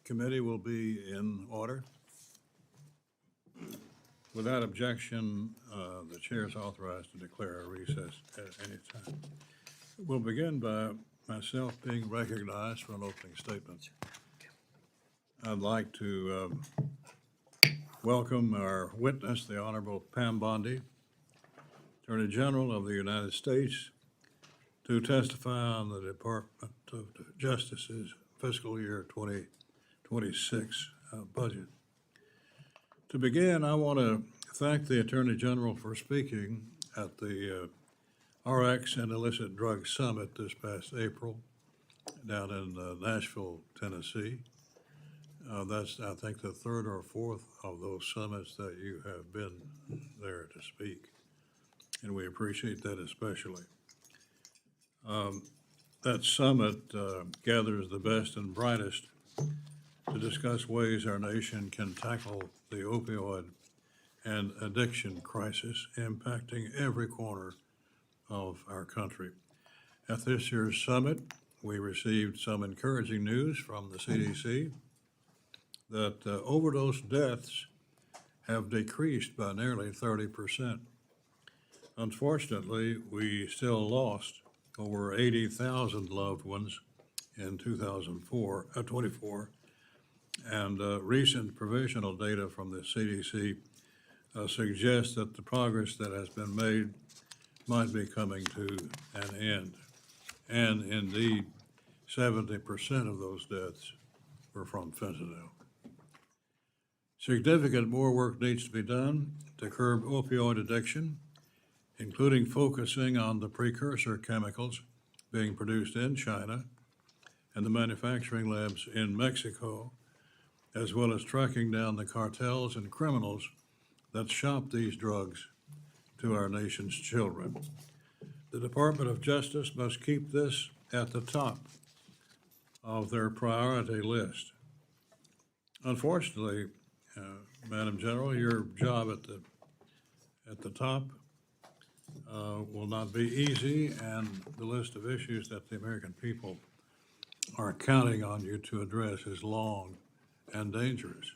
Committee will be in order. Without objection, the chair is authorized to declare a recess at any time. We'll begin by myself being recognized for an opening statement. I'd like to welcome our witness, the Honorable Pam Bondi, Attorney General of the United States, to testify on the Department of Justice's fiscal year 2026 budget. To begin, I want to thank the Attorney General for speaking at the RX and Illicit Drug Summit this past April down in Nashville, Tennessee. That's, I think, the third or fourth of those summits that you have been there to speak, and we appreciate that especially. That summit gathers the best and brightest to discuss ways our nation can tackle the opioid and addiction crisis impacting every corner of our country. At this year's summit, we received some encouraging news from the CDC that overdose deaths have decreased by nearly 30%. Unfortunately, we still lost over 80,000 loved ones in 2024, and recent provisional data from the CDC suggests that the progress that has been made might be coming to an end. And indeed, 70% of those deaths were from fentanyl. Significant more work needs to be done to curb opioid addiction, including focusing on the precursor chemicals being produced in China and the manufacturing labs in Mexico, as well as tracking down the cartels and criminals that shop these drugs to our nation's children. The Department of Justice must keep this at the top of their priority list. Unfortunately, Madam General, your job at the top will not be easy, and the list of issues that the American people are counting on you to address is long and dangerous.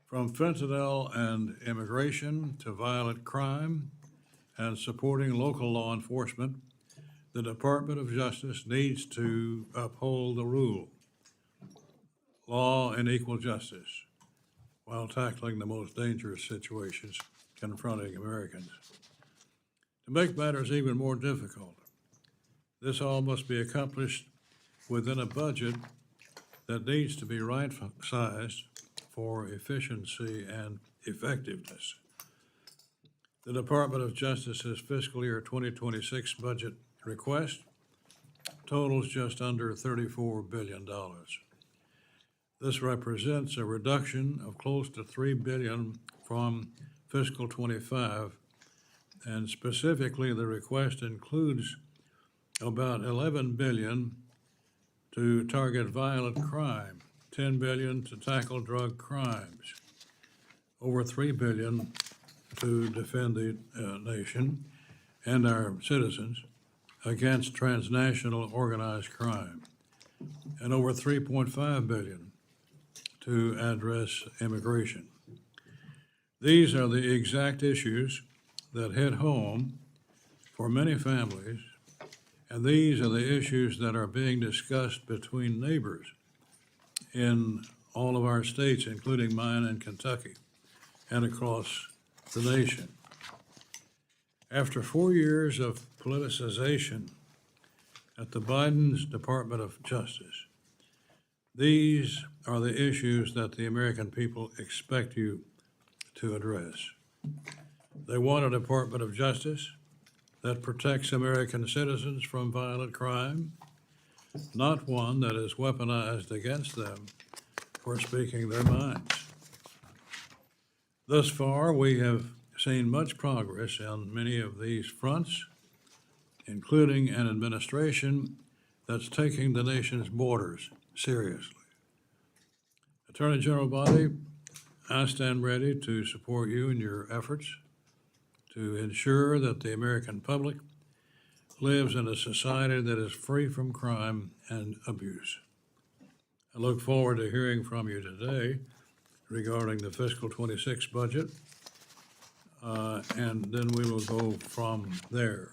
From fentanyl and immigration to violent crime and supporting local law enforcement, the Department of Justice needs to uphold the rule, law and equal justice, while tackling the most dangerous situations confronting Americans. To make matters even more difficult, this all must be accomplished within a budget that needs to be right-sized for efficiency and effectiveness. The Department of Justice's fiscal year 2026 budget request totals just under $34 billion. This represents a reduction of close to $3 billion from fiscal 25, and specifically the request includes about $11 billion to target violent crime, $10 billion to tackle drug crimes, over $3 billion to defend the nation and our citizens against transnational organized crime, and over $3.5 billion to address immigration. These are the exact issues that hit home for many families, and these are the issues that are being discussed between neighbors in all of our states, including mine in Kentucky and across the nation. After 4 years of politicization at the Biden's Department of Justice, these are the issues that the American people expect you to address. They want a Department of Justice that protects American citizens from violent crime, not one that is weaponized against them for speaking their minds. Thus far, we have seen much progress on many of these fronts, including an administration that's taking the nation's borders seriously. Attorney General Bondi, I stand ready to support you in your efforts to ensure that the American public lives in a society that is free from crime and abuse. I look forward to hearing from you today regarding the fiscal 26 budget, and then we will go from there.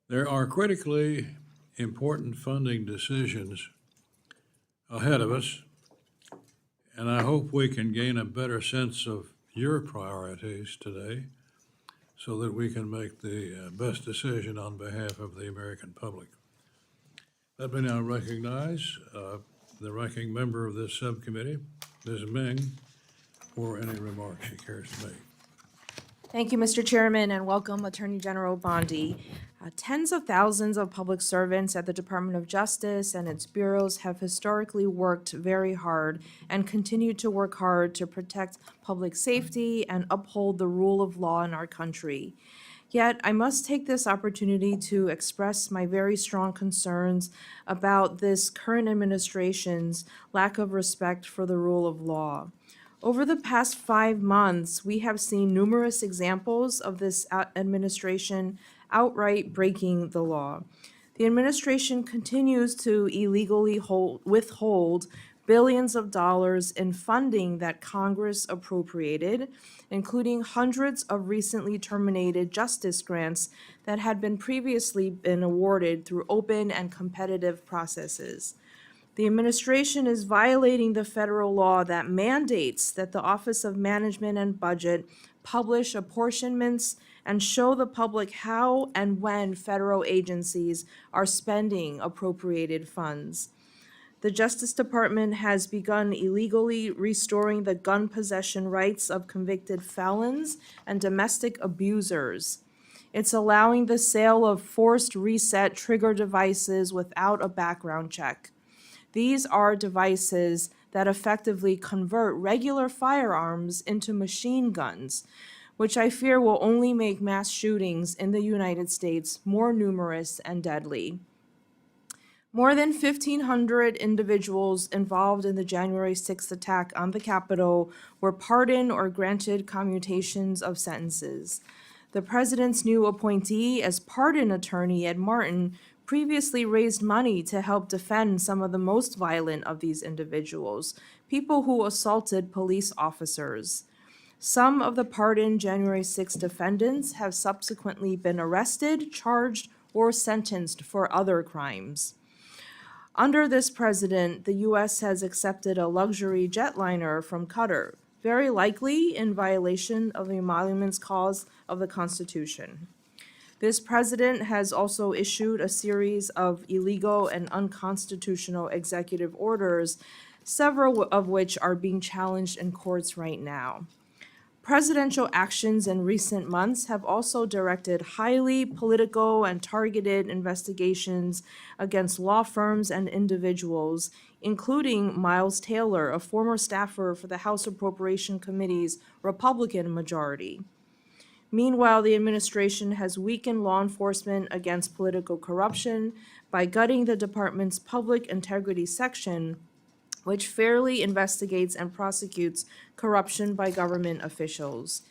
There are critically important funding decisions ahead of us, and I hope we can gain a better sense of your priorities today so that we can make the best decision on behalf of the American public. Let me now recognize the ranking member of this subcommittee, Ms. Ming, for any remarks she cares to make. Thank you, Mr. Chairman, and welcome Attorney General Bondi. Tens of thousands of public servants at the Department of Justice and its bureaus have historically worked very hard and continue to work hard to protect public safety and uphold the rule of law in our country. Yet, I must take this opportunity to express my very strong concerns about this current administration's lack of respect for the rule of law. Over the past 5 months, we have seen numerous examples of this administration outright breaking the law. The administration continues to illegally withhold billions of dollars in funding that Congress appropriated, including hundreds of recently terminated justice grants that had previously been awarded through open and competitive processes. The administration is violating the federal law that mandates that the Office of Management and Budget publish apportionments and show the public how and when federal agencies are spending appropriated funds. The Justice Department has begun illegally restoring the gun possession rights of convicted felons and domestic abusers. It's allowing the sale of forced reset trigger devices without a background check. These are devices that effectively convert regular firearms into machine guns, which I fear will only make mass shootings in the United States more numerous and deadly. More than 1,500 individuals involved in the January 6th attack on the Capitol were pardoned or granted commutations of sentences. The president's new appointee as pardon attorney, Ed Martin, previously raised money to help defend some of the most violent of these individuals, people who assaulted police officers. Some of the pardoned January 6 defendants have subsequently been arrested, charged, or sentenced for other crimes. Under this president, the U.S. has accepted a luxury jetliner from Qatar, very likely in violation of the Emoluments Clause of the Constitution. This president has also issued a series of illegal and unconstitutional executive orders, several of which are being challenged in courts right now. Presidential actions in recent months have also directed highly political and targeted investigations against law firms and individuals, including Miles Taylor, a former staffer for the House Appropriations Committee's Republican majority. Meanwhile, the administration has weakened law enforcement against political corruption by gutting the department's public integrity section, which fairly investigates and prosecutes corruption by government officials.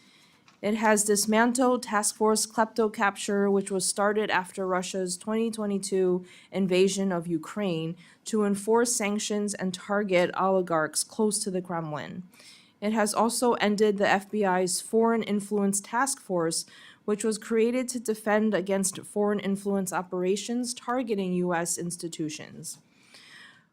It has dismantled Task Force Klepto-Capture, which was started after Russia's 2022 invasion of Ukraine, to enforce sanctions and target oligarchs close to the Kremlin. It has also ended the FBI's Foreign Influence Task Force, which was created to defend against foreign influence operations targeting U.S. institutions.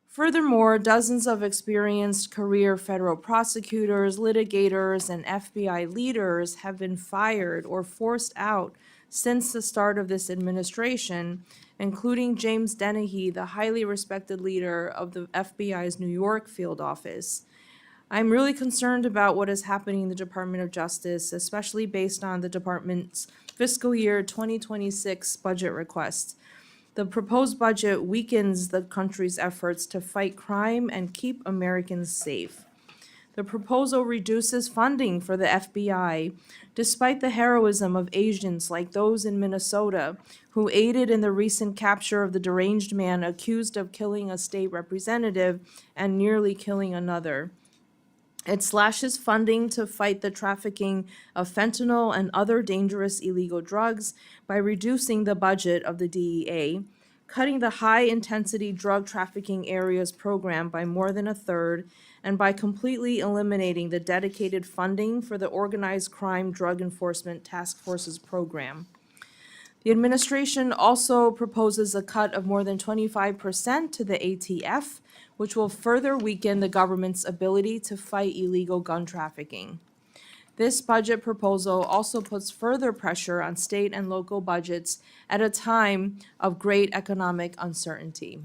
Furthermore, dozens of experienced career federal prosecutors, litigators, and FBI leaders have been fired or forced out since the start of this administration, including James Dennehy, the highly respected leader of the FBI's New York field office. I'm really concerned about what is happening in the Department of Justice, especially based on the department's fiscal year 2026 budget request. The proposed budget weakens the country's efforts to fight crime and keep Americans safe. The proposal reduces funding for the FBI, despite the heroism of agents like those in Minnesota who aided in the recent capture of the deranged man accused of killing a state representative and nearly killing another. It slashes funding to fight the trafficking of fentanyl and other dangerous illegal drugs by reducing the budget of the DEA, cutting the high-intensity drug trafficking areas program by more than a third, and by completely eliminating the dedicated funding for the Organized Crime Drug Enforcement Task Force's program. The administration also proposes a cut of more than 25% to the ATF, which will further weaken the government's ability to fight illegal gun trafficking. This budget proposal also puts further pressure on state and local budgets at a time of great economic uncertainty.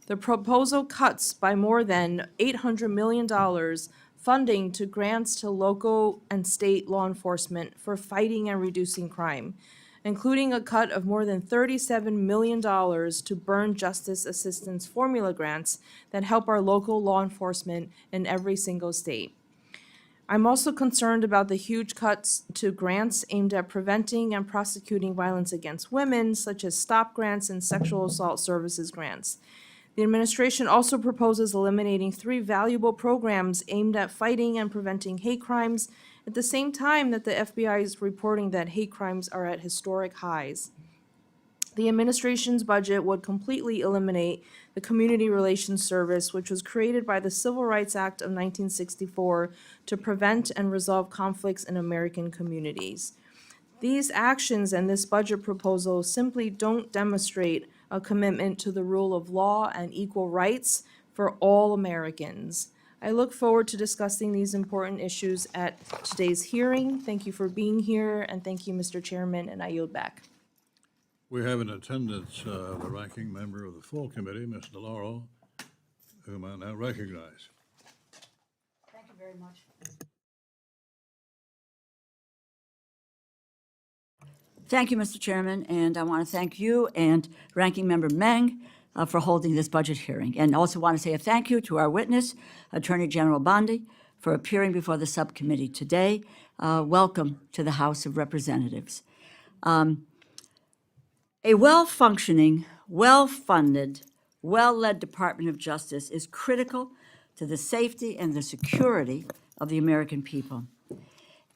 The proposal cuts by more than $800 million funding to grants to local and state law enforcement for fighting and reducing crime, including a cut of more than $37 million to burn justice assistance formula grants that help our local law enforcement in every single state. I'm also concerned about the huge cuts to grants aimed at preventing and prosecuting violence against women, such as STOP grants and sexual assault services grants. The administration also proposes eliminating 3 valuable programs aimed at fighting and preventing hate crimes at the same time that the FBI is reporting that hate crimes are at historic highs. The administration's budget would completely eliminate the Community Relations Service, which was created by the Civil Rights Act of 1964 to prevent and resolve conflicts in American communities. These actions and this budget proposal simply don't demonstrate a commitment to the rule of law and equal rights for all Americans. I look forward to discussing these important issues at today's hearing. Thank you for being here, and thank you, Mr. Chairman, and I yield back. We have in attendance the ranking member of the full committee, Ms. DeLauro, whom I now recognize. Thank you very much. Thank you, Mr. Chairman, and I want to thank you and Ranking Member Meng for holding this budget hearing. And also want to say a thank you to our witness, Attorney General Bondi, for appearing before the subcommittee today. Welcome to the House of Representatives. A well-functioning, well-funded, well-led Department of Justice is critical to the safety and the security of the American people.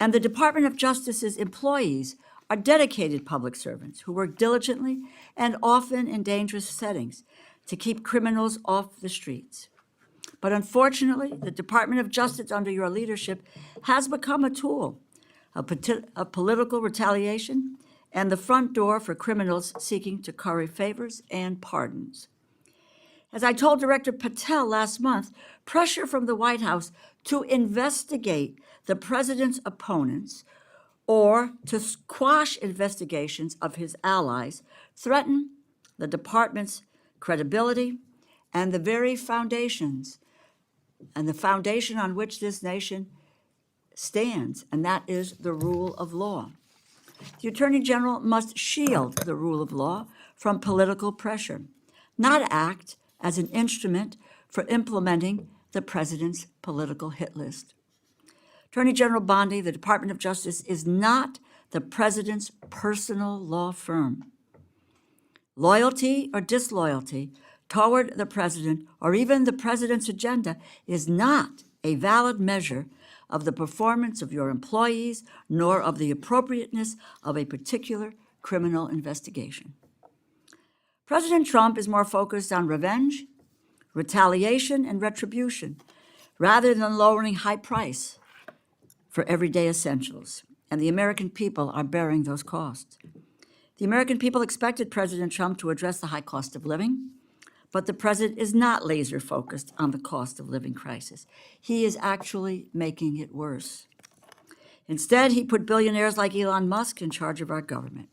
And the Department of Justice's employees are dedicated public servants who work diligently and often in dangerous settings to keep criminals off the streets. But unfortunately, the Department of Justice under your leadership has become a tool of political retaliation and the front door for criminals seeking to curry favors and pardons. As I told Director Patel last month, pressure from the White House to investigate the president's opponents or to quash investigations of his allies threaten the department's credibility and the very foundations and the foundation on which this nation stands, and that is the rule of law. The Attorney General must shield the rule of law from political pressure, not act as an instrument for implementing the president's political hit list. Attorney General Bondi, the Department of Justice is not the president's personal law firm. Loyalty or disloyalty toward the president or even the president's agenda is not a valid measure of the performance of your employees, nor of the appropriateness of a particular criminal investigation. President Trump is more focused on revenge, retaliation, and retribution, rather than lowering high price for everyday essentials, and the American people are bearing those costs. The American people expected President Trump to address the high cost of living, but the president is not laser-focused on the cost of living crisis. He is actually making it worse. Instead, he put billionaires like Elon Musk in charge of our government,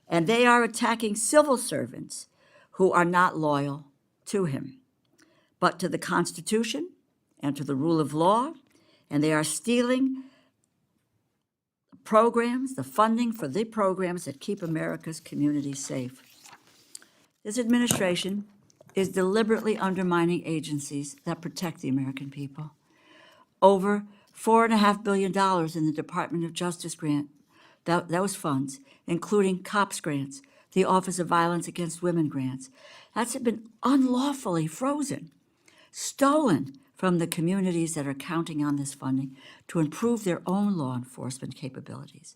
and they are attacking civil servants who are not loyal to him, but to the Constitution and to the rule of law, and they are stealing programs, the funding for the programs that keep America's communities safe. This administration is deliberately undermining agencies that protect the American people. Over $4.5 billion in the Department of Justice grant, those funds, including COPS grants, the Office of Violence Against Women grants, that's been unlawfully frozen, stolen from the communities that are counting on this funding to improve their own law enforcement capabilities.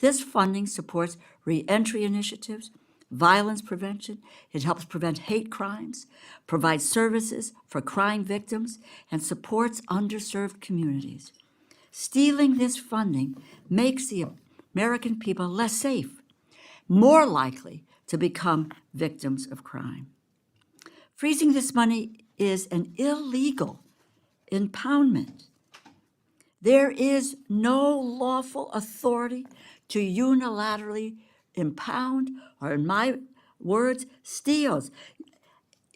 This funding supports reentry initiatives, violence prevention. It helps prevent hate crimes, provides services for crime victims, and supports underserved communities. Stealing this funding makes the American people less safe, more likely to become victims of crime. Freezing this money is an illegal impoundment. There is no lawful authority to unilaterally impound, or in my words, steals.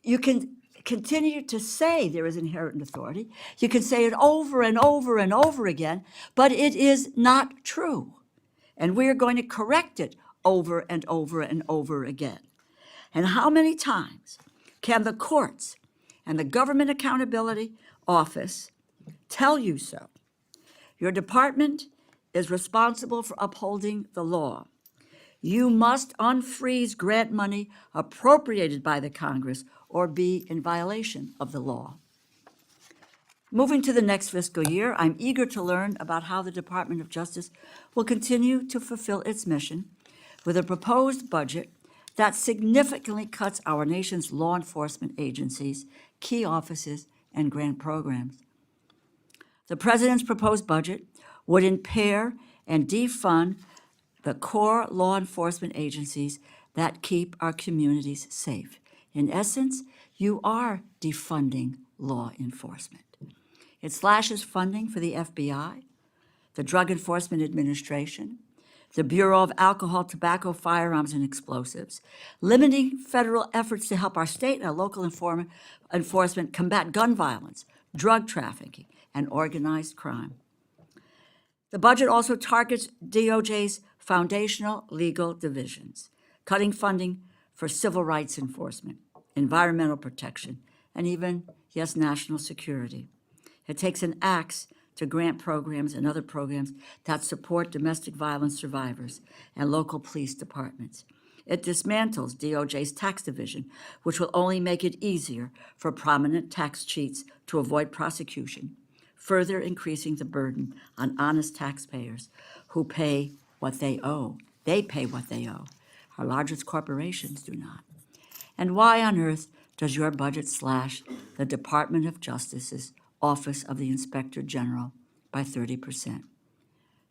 You can continue to say there is inherent authority. You can say it over and over and over again, but it is not true. And we are going to correct it over and over and over again. And how many times can the courts and the Government Accountability Office tell you so? Your department is responsible for upholding the law. You must unfreeze grant money appropriated by the Congress or be in violation of the law. Moving to the next fiscal year, I'm eager to learn about how the Department of Justice will continue to fulfill its mission with a proposed budget that significantly cuts our nation's law enforcement agencies, key offices, and grant programs. The President's proposed budget would impair and defund the core law enforcement agencies that keep our communities safe. In essence, you are defunding law enforcement. It slashes funding for the FBI, the Drug Enforcement Administration, the Bureau of Alcohol, Tobacco, Firearms, and Explosives, limiting federal efforts to help our state and local enforcement combat gun violence, drug trafficking, and organized crime. The budget also targets DOJ's foundational legal divisions, cutting funding for civil rights enforcement, environmental protection, and even, yes, national security. It takes an axe to grant programs and other programs that support domestic violence survivors and local police departments. It dismantles DOJ's tax division, which will only make it easier for prominent tax cheats to avoid prosecution, further increasing the burden on honest taxpayers who pay what they owe. They pay what they owe. Our largest corporations do not. And why on earth does your budget slash the Department of Justice's Office of the Inspector General by 30%?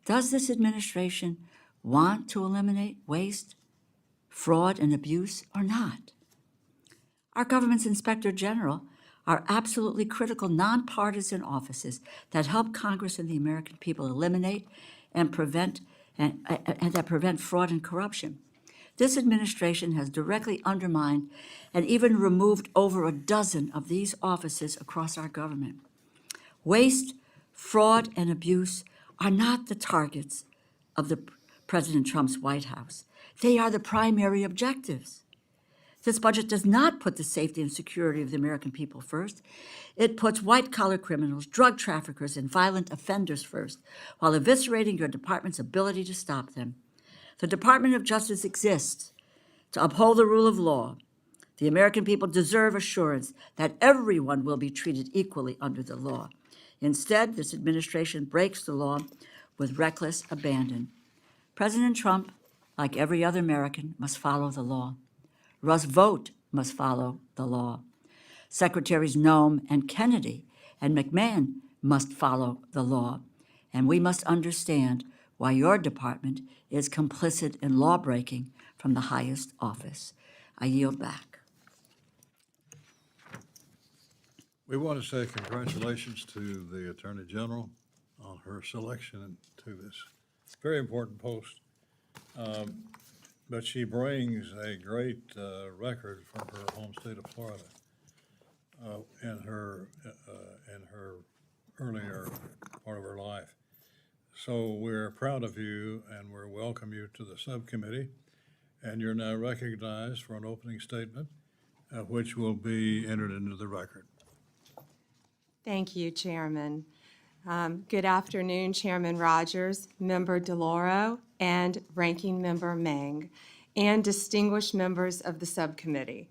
Does this administration want to eliminate waste, fraud, and abuse or not? Our government's Inspector General are absolutely critical nonpartisan offices that help Congress and the American people eliminate and prevent fraud and corruption. This administration has directly undermined and even removed over a dozen of these offices across our government. Waste, fraud, and abuse are not the targets of the President Trump's White House. They are the primary objectives. This budget does not put the safety and security of the American people first. It puts white-collar criminals, drug traffickers, and violent offenders first, while eviscerating your department's ability to stop them. The Department of Justice exists to uphold the rule of law. The American people deserve assurance that everyone will be treated equally under the law. Instead, this administration breaks the law with reckless abandon. President Trump, like every other American, must follow the law. Russ Vought must follow the law. Secretaries Noem and Kennedy and McMahon must follow the law. And we must understand why your department is complicit in law-breaking from the highest office. I yield back. We want to say congratulations to the Attorney General on her selection to this very important post. But she brings a great record from her home state of Florida in her earlier part of her life. So we're proud of you and we welcome you to the subcommittee. And you're now recognized for an opening statement, which will be entered into the record. Thank you, Chairman. Good afternoon, Chairman Rogers, Member DeLauro, and Ranking Member Meng, and distinguished members of the subcommittee.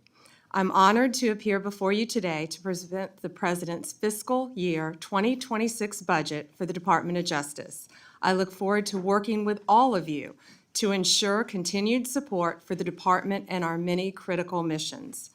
I'm honored to appear before you today to present the President's fiscal year 2026 budget for the Department of Justice. I look forward to working with all of you to ensure continued support for the department and our many critical missions.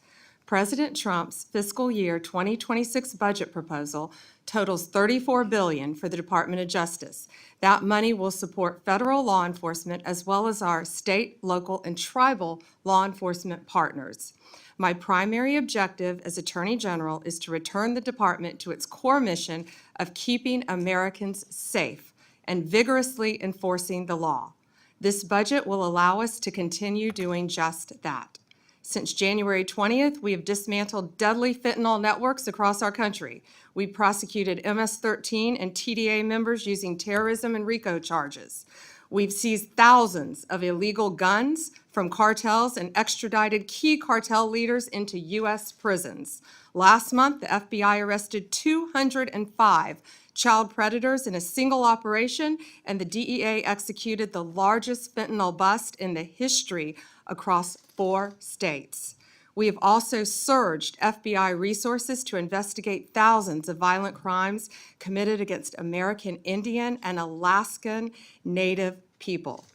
President Trump's fiscal year 2026 budget proposal totals $34 billion for the Department of Justice. That money will support federal law enforcement as well as our state, local, and tribal law enforcement partners. My primary objective as Attorney General is to return the department to its core mission of keeping Americans safe and vigorously enforcing the law. This budget will allow us to continue doing just that. Since January 20th, we have dismantled deadly fentanyl networks across our country. We prosecuted MS-13 and TDA members using terrorism and RICO charges. We've seized thousands of illegal guns from cartels and extradited key cartel leaders into U.S. prisons. Last month, the FBI arrested 205 child predators in a single operation, and the DEA executed the largest fentanyl bust in the history across 4 states. We have also surged FBI resources to investigate thousands of violent crimes committed against American Indian and Alaskan Native people.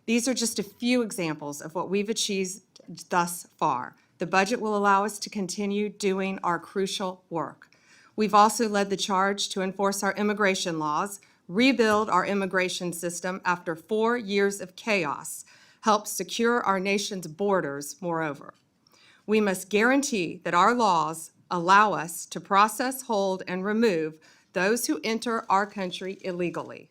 These are just a few examples of what we've achieved thus far. The budget will allow us to continue doing our crucial work. We've also led the charge to enforce our immigration laws, rebuild our immigration system after 4 years of chaos, help secure our nation's borders, moreover. We must guarantee that our laws allow us to process, hold, and remove those who enter our country illegally.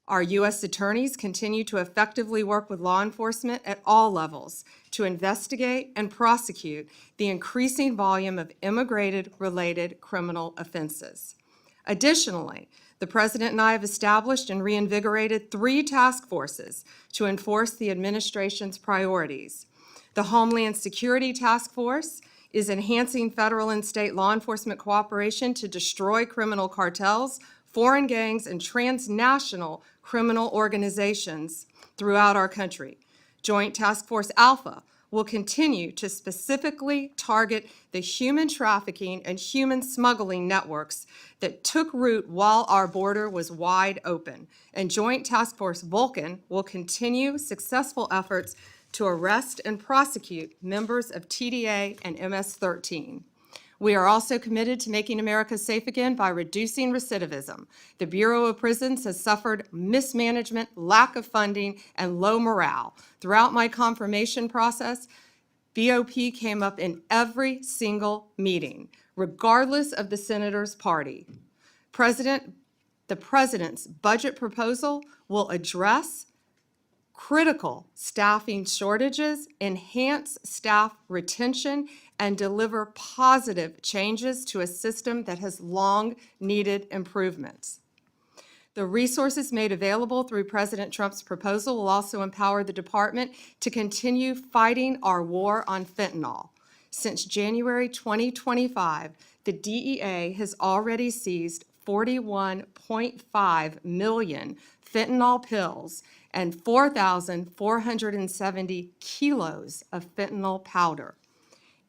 Our U.S. attorneys continue to effectively work with law enforcement at all levels to investigate and prosecute the increasing volume of immigrated-related criminal offenses. Additionally, the President and I have established and reinvigorated 3 task forces to enforce the administration's priorities. The Homeland Security Task Force is enhancing federal and state law enforcement cooperation to destroy criminal cartels, foreign gangs, and transnational criminal organizations throughout our country. Joint Task Force Alpha will continue to specifically target the human trafficking and human smuggling networks that took root while our border was wide open. And Joint Task Force Vulcan will continue successful efforts to arrest and prosecute members of TDA and MS-13. We are also committed to making America safe again by reducing recidivism. The Bureau of Prisons has suffered mismanagement, lack of funding, and low morale. Throughout my confirmation process, BOP came up in every single meeting, regardless of the senator's party. The President's budget proposal will address critical staffing shortages, enhance staff retention, and deliver positive changes to a system that has long needed improvements. The resources made available through President Trump's proposal will also empower the department to continue fighting our war on fentanyl. Since January 2025, the DEA has already seized 41.5 million fentanyl pills and 4,470 kilos of fentanyl powder.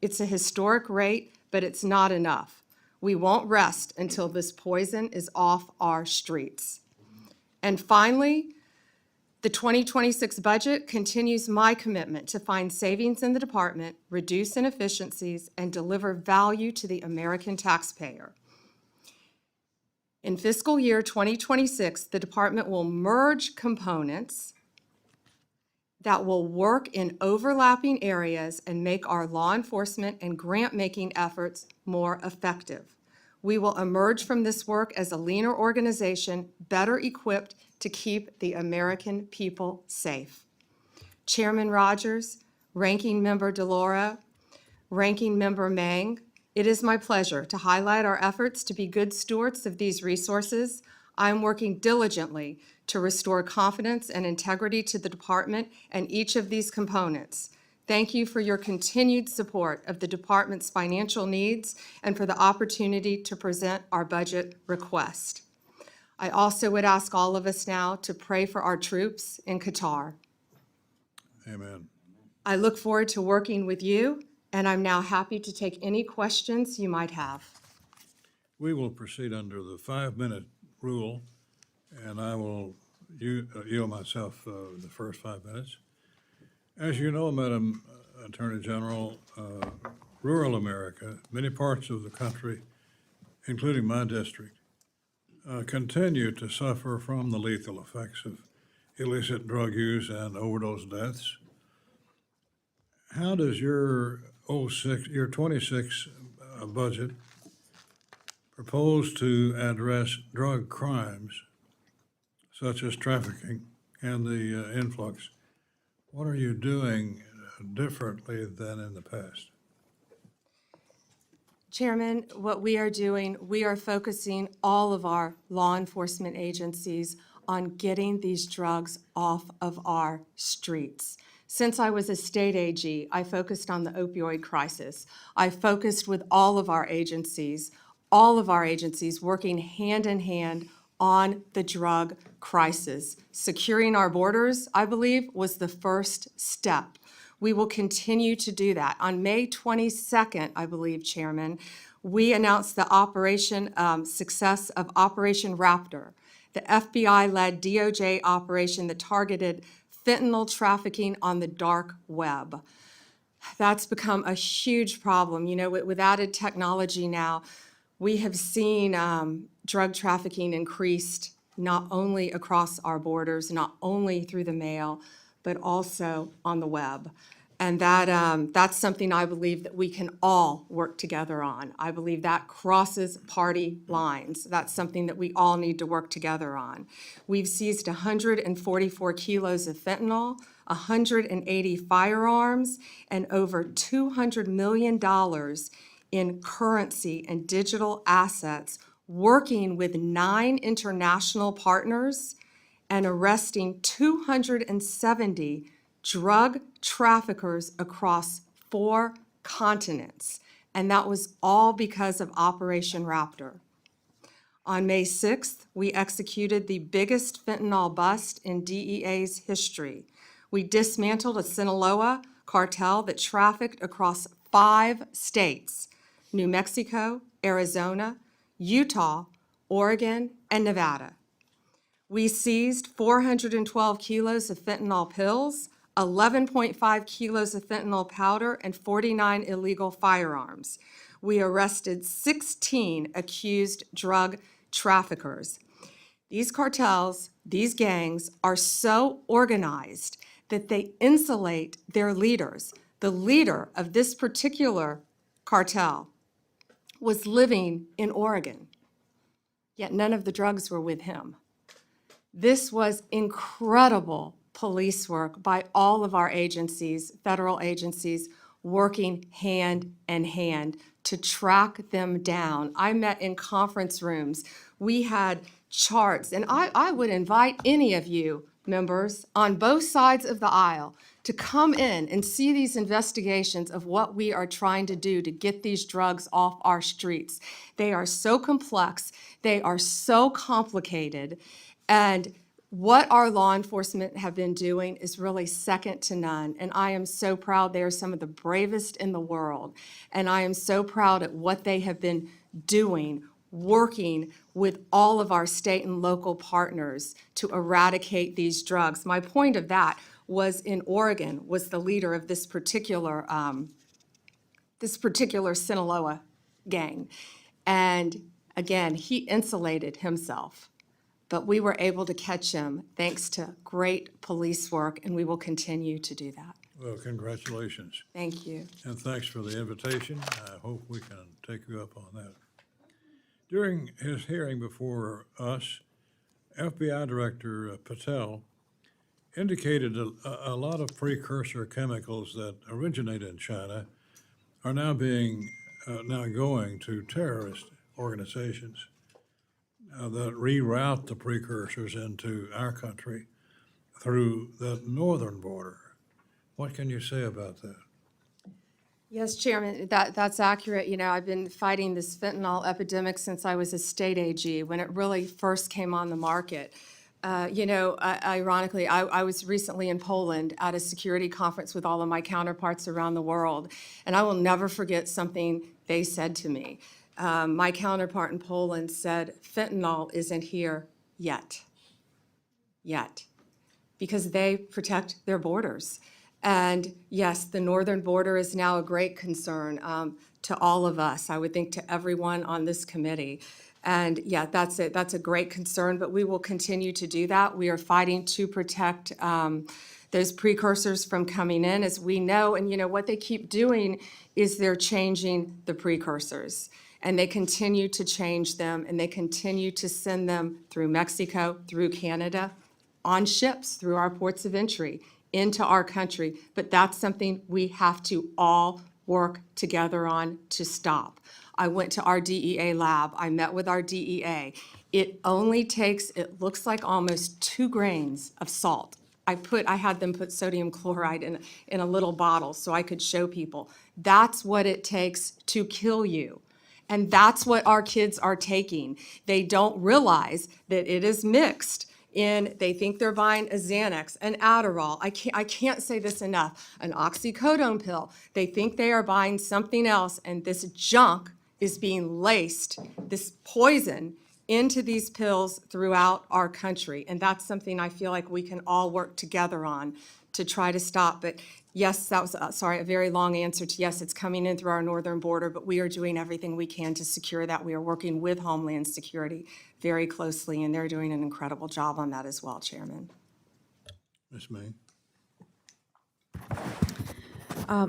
It's a historic rate, but it's not enough. We won't rest until this poison is off our streets. And finally, the 2026 budget continues my commitment to find savings in the department, reduce inefficiencies, and deliver value to the American taxpayer. In fiscal year 2026, the department will merge components that will work in overlapping areas and make our law enforcement and grant-making efforts more effective. We will emerge from this work as a leaner organization, better equipped to keep the American people safe. Chairman Rogers, Ranking Member DeLauro, Ranking Member Mang, it is my pleasure to highlight our efforts to be good stewards of these resources. I am working diligently to restore confidence and integrity to the department and each of these components. Thank you for your continued support of the department's financial needs and for the opportunity to present our budget request. I also would ask all of us now to pray for our troops in Qatar. Amen. I look forward to working with you, and I'm now happy to take any questions you might have. We will proceed under the 5-minute rule, and I will yield myself the first 5 minutes. As you know, Madam Attorney General, rural America, many parts of the country, including my district, continue to suffer from the lethal effects of illicit drug use and overdose deaths. How does your 26 budget propose to address drug crimes such as trafficking and the influx? What are you doing differently than in the past? Chairman, what we are doing, we are focusing all of our law enforcement agencies on getting these drugs off of our streets. Since I was a state AG, I focused on the opioid crisis. I focused with all of our agencies working hand in hand on the drug crisis. Securing our borders, I believe, was the first step. We will continue to do that. On May 22nd, I believe, Chairman, we announced the success of Operation Raptor, the FBI-led DOJ operation that targeted fentanyl trafficking on the dark web. That's become a huge problem. You know, with added technology now, we have seen drug trafficking increased not only across our borders, not only through the mail, but also on the web. And that's something I believe that we can all work together on. I believe that crosses party lines. That's something that we all need to work together on. We've seized 144 kilos of fentanyl, 180 firearms, and over $200 million in currency and digital assets, working with 9 international partners and arresting 270 drug traffickers across 4 continents. And that was all because of Operation Raptor. On May 6th, we executed the biggest fentanyl bust in DEA's history. We dismantled a Sinaloa cartel that trafficked across 5 states: New Mexico, Arizona, Utah, Oregon, and Nevada. We seized 412 kilos of fentanyl pills, 11.5 kilos of fentanyl powder, and 49 illegal firearms. We arrested 16 accused drug traffickers. These cartels, these gangs, are so organized that they insulate their leaders. The leader of this particular cartel was living in Oregon, yet none of the drugs were with him. This was incredible police work by all of our agencies, federal agencies, working hand in hand to track them down. I met in conference rooms. We had charts, and I would invite any of you members on both sides of the aisle to come in and see these investigations of what we are trying to do to get these drugs off our streets. They are so complex, they are so complicated, and what our law enforcement have been doing is really second to none, and I am so proud. They are some of the bravest in the world, and I am so proud at what they have been doing, working with all of our state and local partners to eradicate these drugs. My point of that was in Oregon, was the leader of this particular Sinaloa gang, and again, he insulated himself. But we were able to catch him thanks to great police work, and we will continue to do that. Well, congratulations, Thank you. and thanks for the invitation. I hope we can take you up on that. During his hearing before us, FBI Director Patel indicated a lot of precursor chemicals that originate in China are now going to terrorist organizations that reroute the precursors into our country through the northern border. What can you say about that? Yes, Chairman, that's accurate. You know, I've been fighting this fentanyl epidemic since I was a state AG, when it really first came on the market. Ironically, I was recently in Poland at a security conference with all of my counterparts around the world, and I will never forget something they said to me. My counterpart in Poland said, "Fentanyl isn't here yet." yet, because they protect their borders. And yes, the northern border is now a great concern to all of us, I would think to everyone on this committee. And yeah, that's it. That's a great concern, but we will continue to do that. We are fighting to protect those precursors from coming in, as we know. And you know, what they keep doing is they're changing the precursors. And they continue to change them, and they continue to send them through Mexico, through Canada, on ships, through our ports of entry, into our country. But that's something we have to all work together on to stop. I went to our DEA lab. I met with our DEA. It only takes, it looks like almost 2 grains of salt. I had them put sodium chloride in a little bottle so I could show people. That's what it takes to kill you. And that's what our kids are taking. They don't realize that it is mixed in, they think they're buying a Xanax, an Adderall, I can't say this enough, an oxycodone pill. They think they are buying something else, and this junk is being laced, this poison, into these pills throughout our country. And that's something I feel like we can all work together on to try to stop. But yes, that was, a very long answer to yes, it's coming in through our northern border, but we are doing everything we can to secure that. We are working with Homeland Security very closely, and they're doing an incredible job on that as well, Chairman. Ms. May?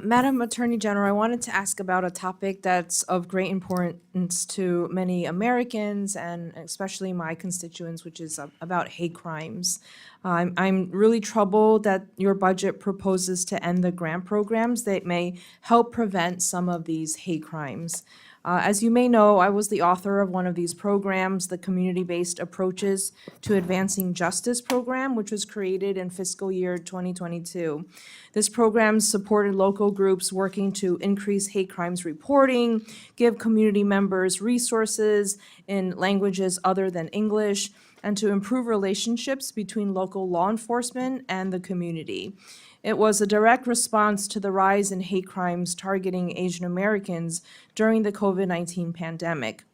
Madam Attorney General, I wanted to ask about a topic that's of great importance to many Americans and especially my constituents, which is about hate crimes. I'm really troubled that your budget proposes to end the grant programs that may help prevent some of these hate crimes. As you may know, I was the author of one of these programs, the Community-Based Approaches to Advancing Justice program, which was created in fiscal year 2022. This program supported local groups working to increase hate crimes reporting, give community members resources in languages other than English, and to improve relationships between local law enforcement and the community. It was a direct response to the rise in hate crimes targeting Asian Americans during the COVID-19 pandemic.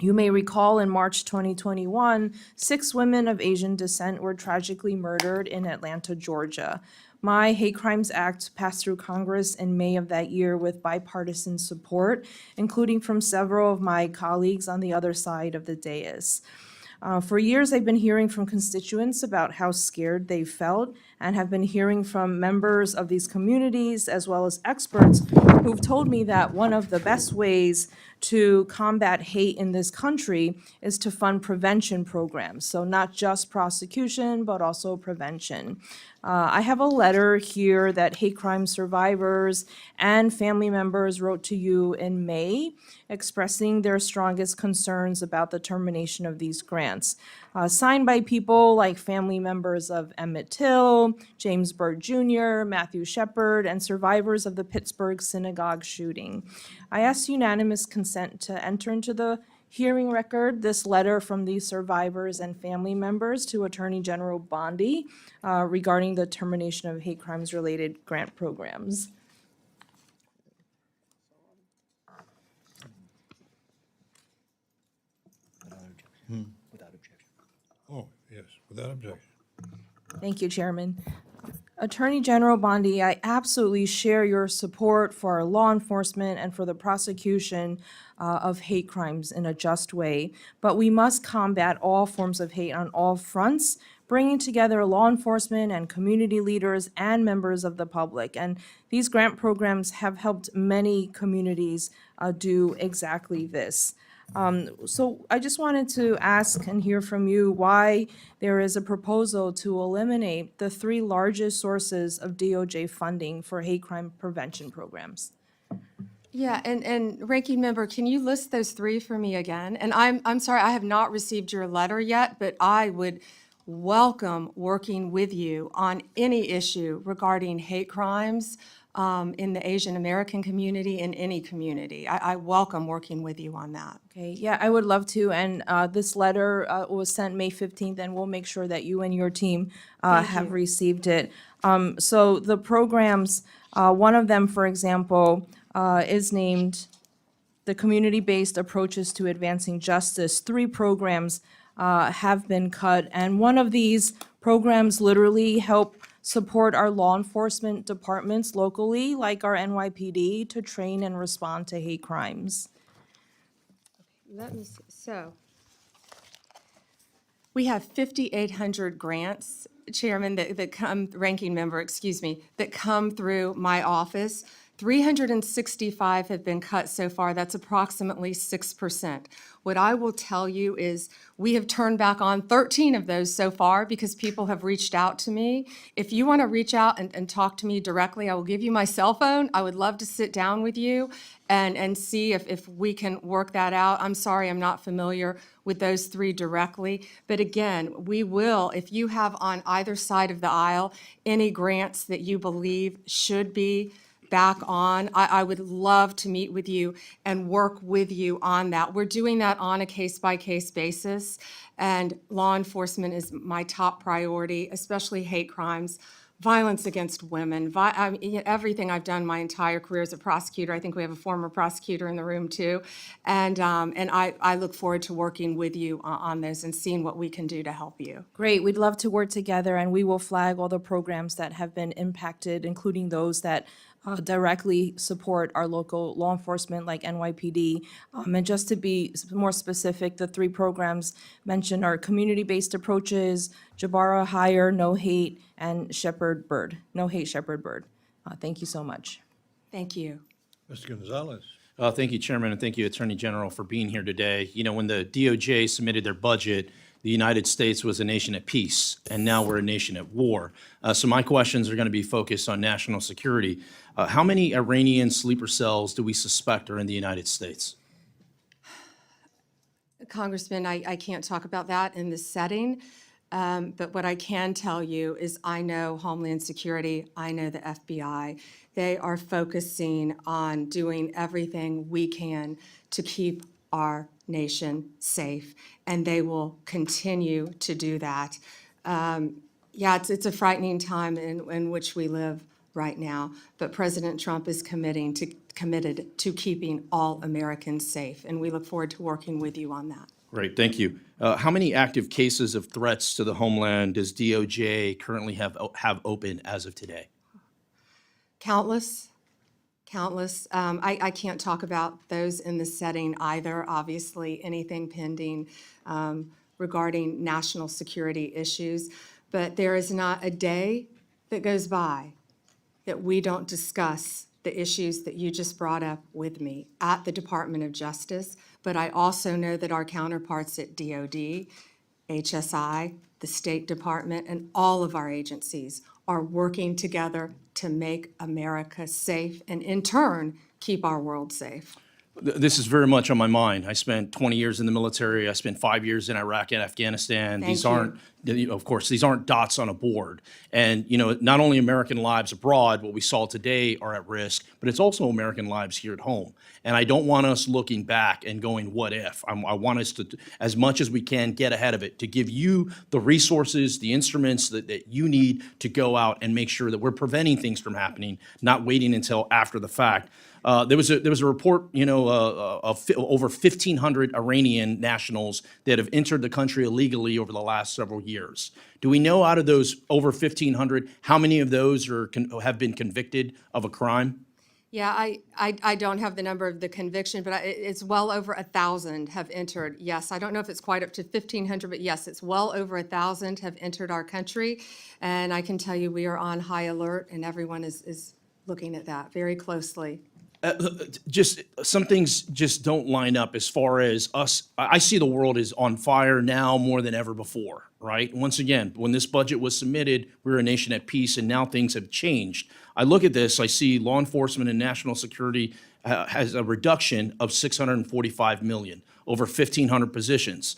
You may recall in March 2021, 6 women of Asian descent were tragically murdered in Atlanta, Georgia. My Hate Crimes Act passed through Congress in May of that year with bipartisan support, including from several of my colleagues on the other side of the dais. For years, I've been hearing from constituents about how scared they felt and have been hearing from members of these communities as well as experts who've told me that one of the best ways to combat hate in this country is to fund prevention programs. So not just prosecution, but also prevention. I have a letter here that hate crime survivors and family members wrote to you in May, expressing their strongest concerns about the termination of these grants. Signed by people like family members of Emmett Till, James Byrd Jr., Matthew Shepard, and survivors of the Pittsburgh synagogue shooting. I ask unanimous consent to enter into the hearing record this letter from these survivors and family members to Attorney General Bondi regarding the termination of hate crimes-related grant programs. Oh, yes, without objection. Thank you, Chairman. Attorney General Bondi, I absolutely share your support for our law enforcement and for the prosecution of hate crimes in a just way, but we must combat all forms of hate on all fronts, bringing together law enforcement and community leaders and members of the public. And these grant programs have helped many communities do exactly this. So I just wanted to ask and hear from you why there is a proposal to eliminate the 3 largest sources of DOJ funding for hate crime prevention programs. Yeah, and Ranking Member, can you list those 3 for me again? And I'm sorry, I have not received your letter yet, but I would welcome working with you on any issue regarding hate crimes in the Asian American community, in any community. I welcome working with you on that. Okay, yeah, I would love to, and this letter was sent May 15th, and we'll make sure that you and your team have received it. So the programs, one of them, for example, is named the Community-Based Approaches to Advancing Justice. 3 programs have been cut. And one of these programs literally help support our law enforcement departments locally, like our NYPD, to train and respond to hate crimes. Let me see. So we have 5,800 grants, Chairman, that come, Ranking Member, excuse me, that come through my office. 365 have been cut so far. That's approximately 6%. What I will tell you is we have turned back on 13 of those so far because people have reached out to me. If you want to reach out and talk to me directly, I will give you my cell phone. I would love to sit down with you and see if we can work that out. I'm sorry, I'm not familiar with those three directly. But again, we will, if you have on either side of the aisle any grants that you believe should be back on, I would love to meet with you and work with you on that. We're doing that on a case-by-case basis, and law enforcement is my top priority, especially hate crimes, violence against women, everything I've done my entire career as a prosecutor. I think we have a former prosecutor in the room too, and I look forward to working with you on those and seeing what we can do to help you. Great, we'd love to work together, and we will flag all the programs that have been impacted, including those that directly support our local law enforcement like NYPD. And just to be more specific, the three programs mentioned are community-based approaches, Jabara Hire, No Hate, and Shepherd Bird, No Hate Shepherd Bird. Thank you so much. Thank you. Mr. Gonzalez. Thank you, Chairman, and thank you, Attorney General, for being here today. You know, when the DOJ submitted their budget, the United States was a nation at peace, and now we're a nation at war. So my questions are going to be focused on national security. How many Iranian sleeper cells do we suspect are in the United States? Congressman, I can't talk about that in this setting, but what I can tell you is I know Homeland Security, I know the FBI. They are focusing on doing everything we can to keep our nation safe, and they will continue to do that. Yeah, it's a frightening time in which we live right now, but President Trump is committed to keeping all Americans safe, and we look forward to working with you on that. Great, thank you. How many active cases of threats to the homeland does DOJ currently have open as of today? Countless. I can't talk about those in this setting either. Obviously, anything pending regarding national security issues. But there is not a day that goes by that we don't discuss the issues that you just brought up with me at the Department of Justice. But I also know that our counterparts at DOD, HSI, the State Department, and all of our agencies are working together to make America safe and, in turn, keep our world safe. This is very much on my mind. I spent 20 years in the military. I spent 5 years in Iraq and Afghanistan. These aren't, of course, these aren't dots on a board. And, you know, not only American lives abroad, what we saw today, are at risk, but it's also American lives here at home. And I don't want us looking back and going, what if? I want us to, as much as we can, get ahead of it, to give you the resources, the instruments that you need to go out and make sure that we're preventing things from happening, not waiting until after the fact. There was a report, you know, of over 1,500 Iranian nationals that have entered the country illegally over the last several years. Do we know out of those over 1,500 how many of those have been convicted of a crime? Yeah, I don't have the number of the conviction, but it's well over 1,000 have entered. Yes, I don't know if it's quite up to 1,500, but yes, it's well over 1,000 have entered our country. And I can tell you we are on high alert, and everyone is looking at that very closely. Just some things just don't line up as far as us. I see the world is on fire now more than ever before, right? Once again, when this budget was submitted, we were a nation at peace, and now things have changed. I look at this, I see law enforcement and national security has a reduction of $645 million, over 1,500 positions.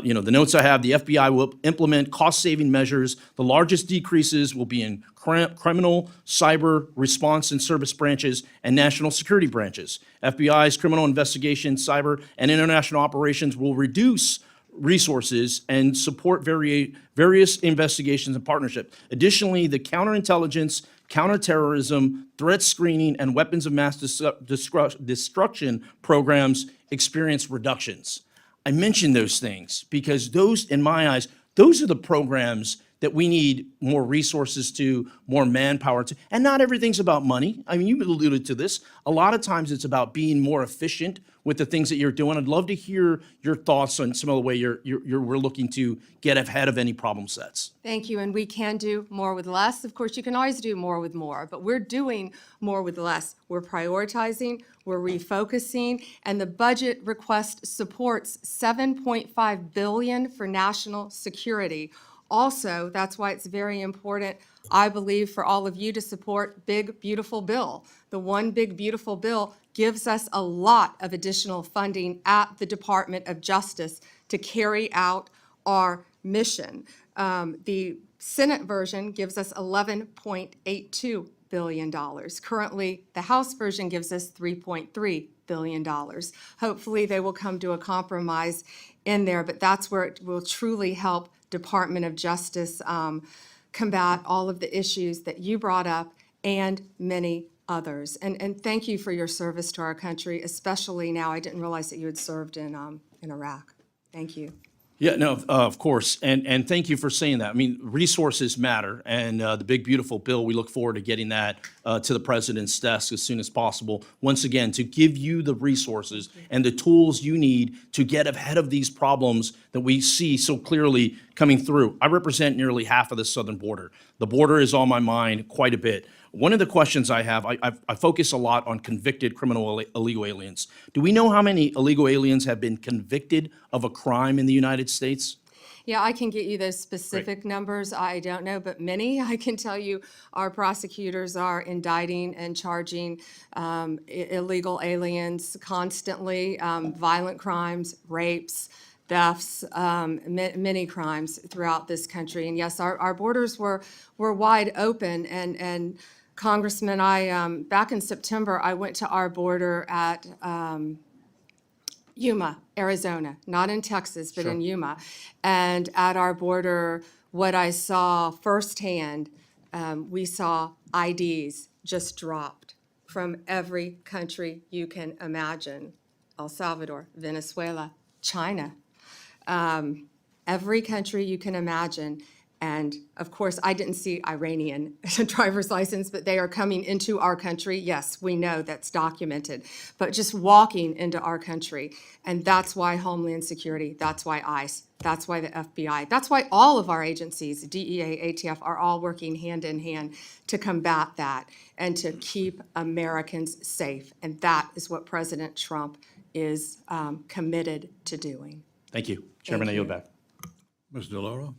You know, the notes I have, the FBI will implement cost-saving measures. The largest decreases will be in criminal, cyber, response and service branches, and national security branches. FBI's criminal investigation, cyber, and international operations will reduce resources and support various investigations and partnerships. Additionally, the counterintelligence, counterterrorism, threat screening, and weapons of mass destruction programs experience reductions. I mention those things because those, in my eyes, those are the programs that we need more resources to, more manpower to. And not everything's about money. I mean, you alluded to this. A lot of times it's about being more efficient with the things that you're doing. I'd love to hear your thoughts on some of the way we're looking to get ahead of any problem sets. Thank you, and we can do more with less. Of course, you can always do more with more, but we're doing more with less. We're prioritizing, we're refocusing, and the budget request supports $7.5 billion for national security. Also, that's why it's very important, I believe, for all of you to support Big Beautiful Bill. The One Big Beautiful Bill gives us a lot of additional funding at the Department of Justice to carry out our mission. The Senate version gives us $11.82 billion. Currently, the House version gives us $3.3 billion. Hopefully, they will come to a compromise in there, but that's where it will truly help Department of Justice combat all of the issues that you brought up and many others. And thank you for your service to our country, especially now. I didn't realize that you had served in Iraq. Thank you. Yeah, no, of course, and thank you for saying that. I mean, resources matter, and the Big Beautiful Bill, we look forward to getting that to the president's desk as soon as possible. Once again, to give you the resources and the tools you need to get ahead of these problems that we see so clearly coming through. I represent nearly half of the southern border. The border is on my mind quite a bit. One of the questions I have, I focus a lot on convicted criminal illegal aliens. Do we know how many illegal aliens have been convicted of a crime in the United States? Yeah, I can get you those specific numbers. I don't know, but many. I can tell you our prosecutors are indicting and charging illegal aliens constantly, violent crimes, rapes, thefts, many crimes throughout this country. And yes, our borders were wide open. And Congressman, back in September, I went to our border at Yuma, Arizona, not in Texas, but in Yuma. And at our border, what I saw firsthand, we saw IDs just dropped from every country you can imagine. El Salvador, Venezuela, China, every country you can imagine. And of course, I didn't see Iranian driver's license, but they are coming into our country. Yes, we know that's documented, but just walking into our country. And that's why Homeland Security, that's why ICE, that's why the FBI, that's why all of our agencies, DEA, ATF, are all working hand in hand to combat that and to keep Americans safe. And that is what President Trump is committed to doing. Thank you. Chairman, I yield back. Ms. DeLauro?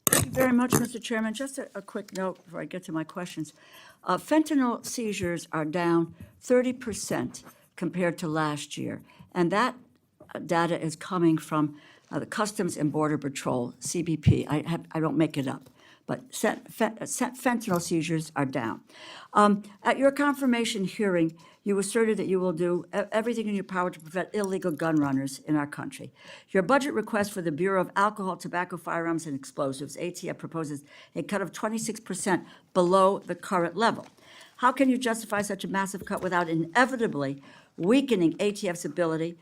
Thank you very much, Mr. Chairman. Just a quick note before I get to my questions. Fentanyl seizures are down 30% compared to last year, and that data is coming from the Customs and Border Patrol, CBP. I don't make it up, but fentanyl seizures are down. At your confirmation hearing, you asserted that you will do everything in your power to prevent illegal gun runners in our country. Your budget request for the Bureau of Alcohol, Tobacco, Firearms, and Explosives, ATF, proposes a cut of 26% below the current level. How can you justify such a massive cut without inevitably weakening ATF's ability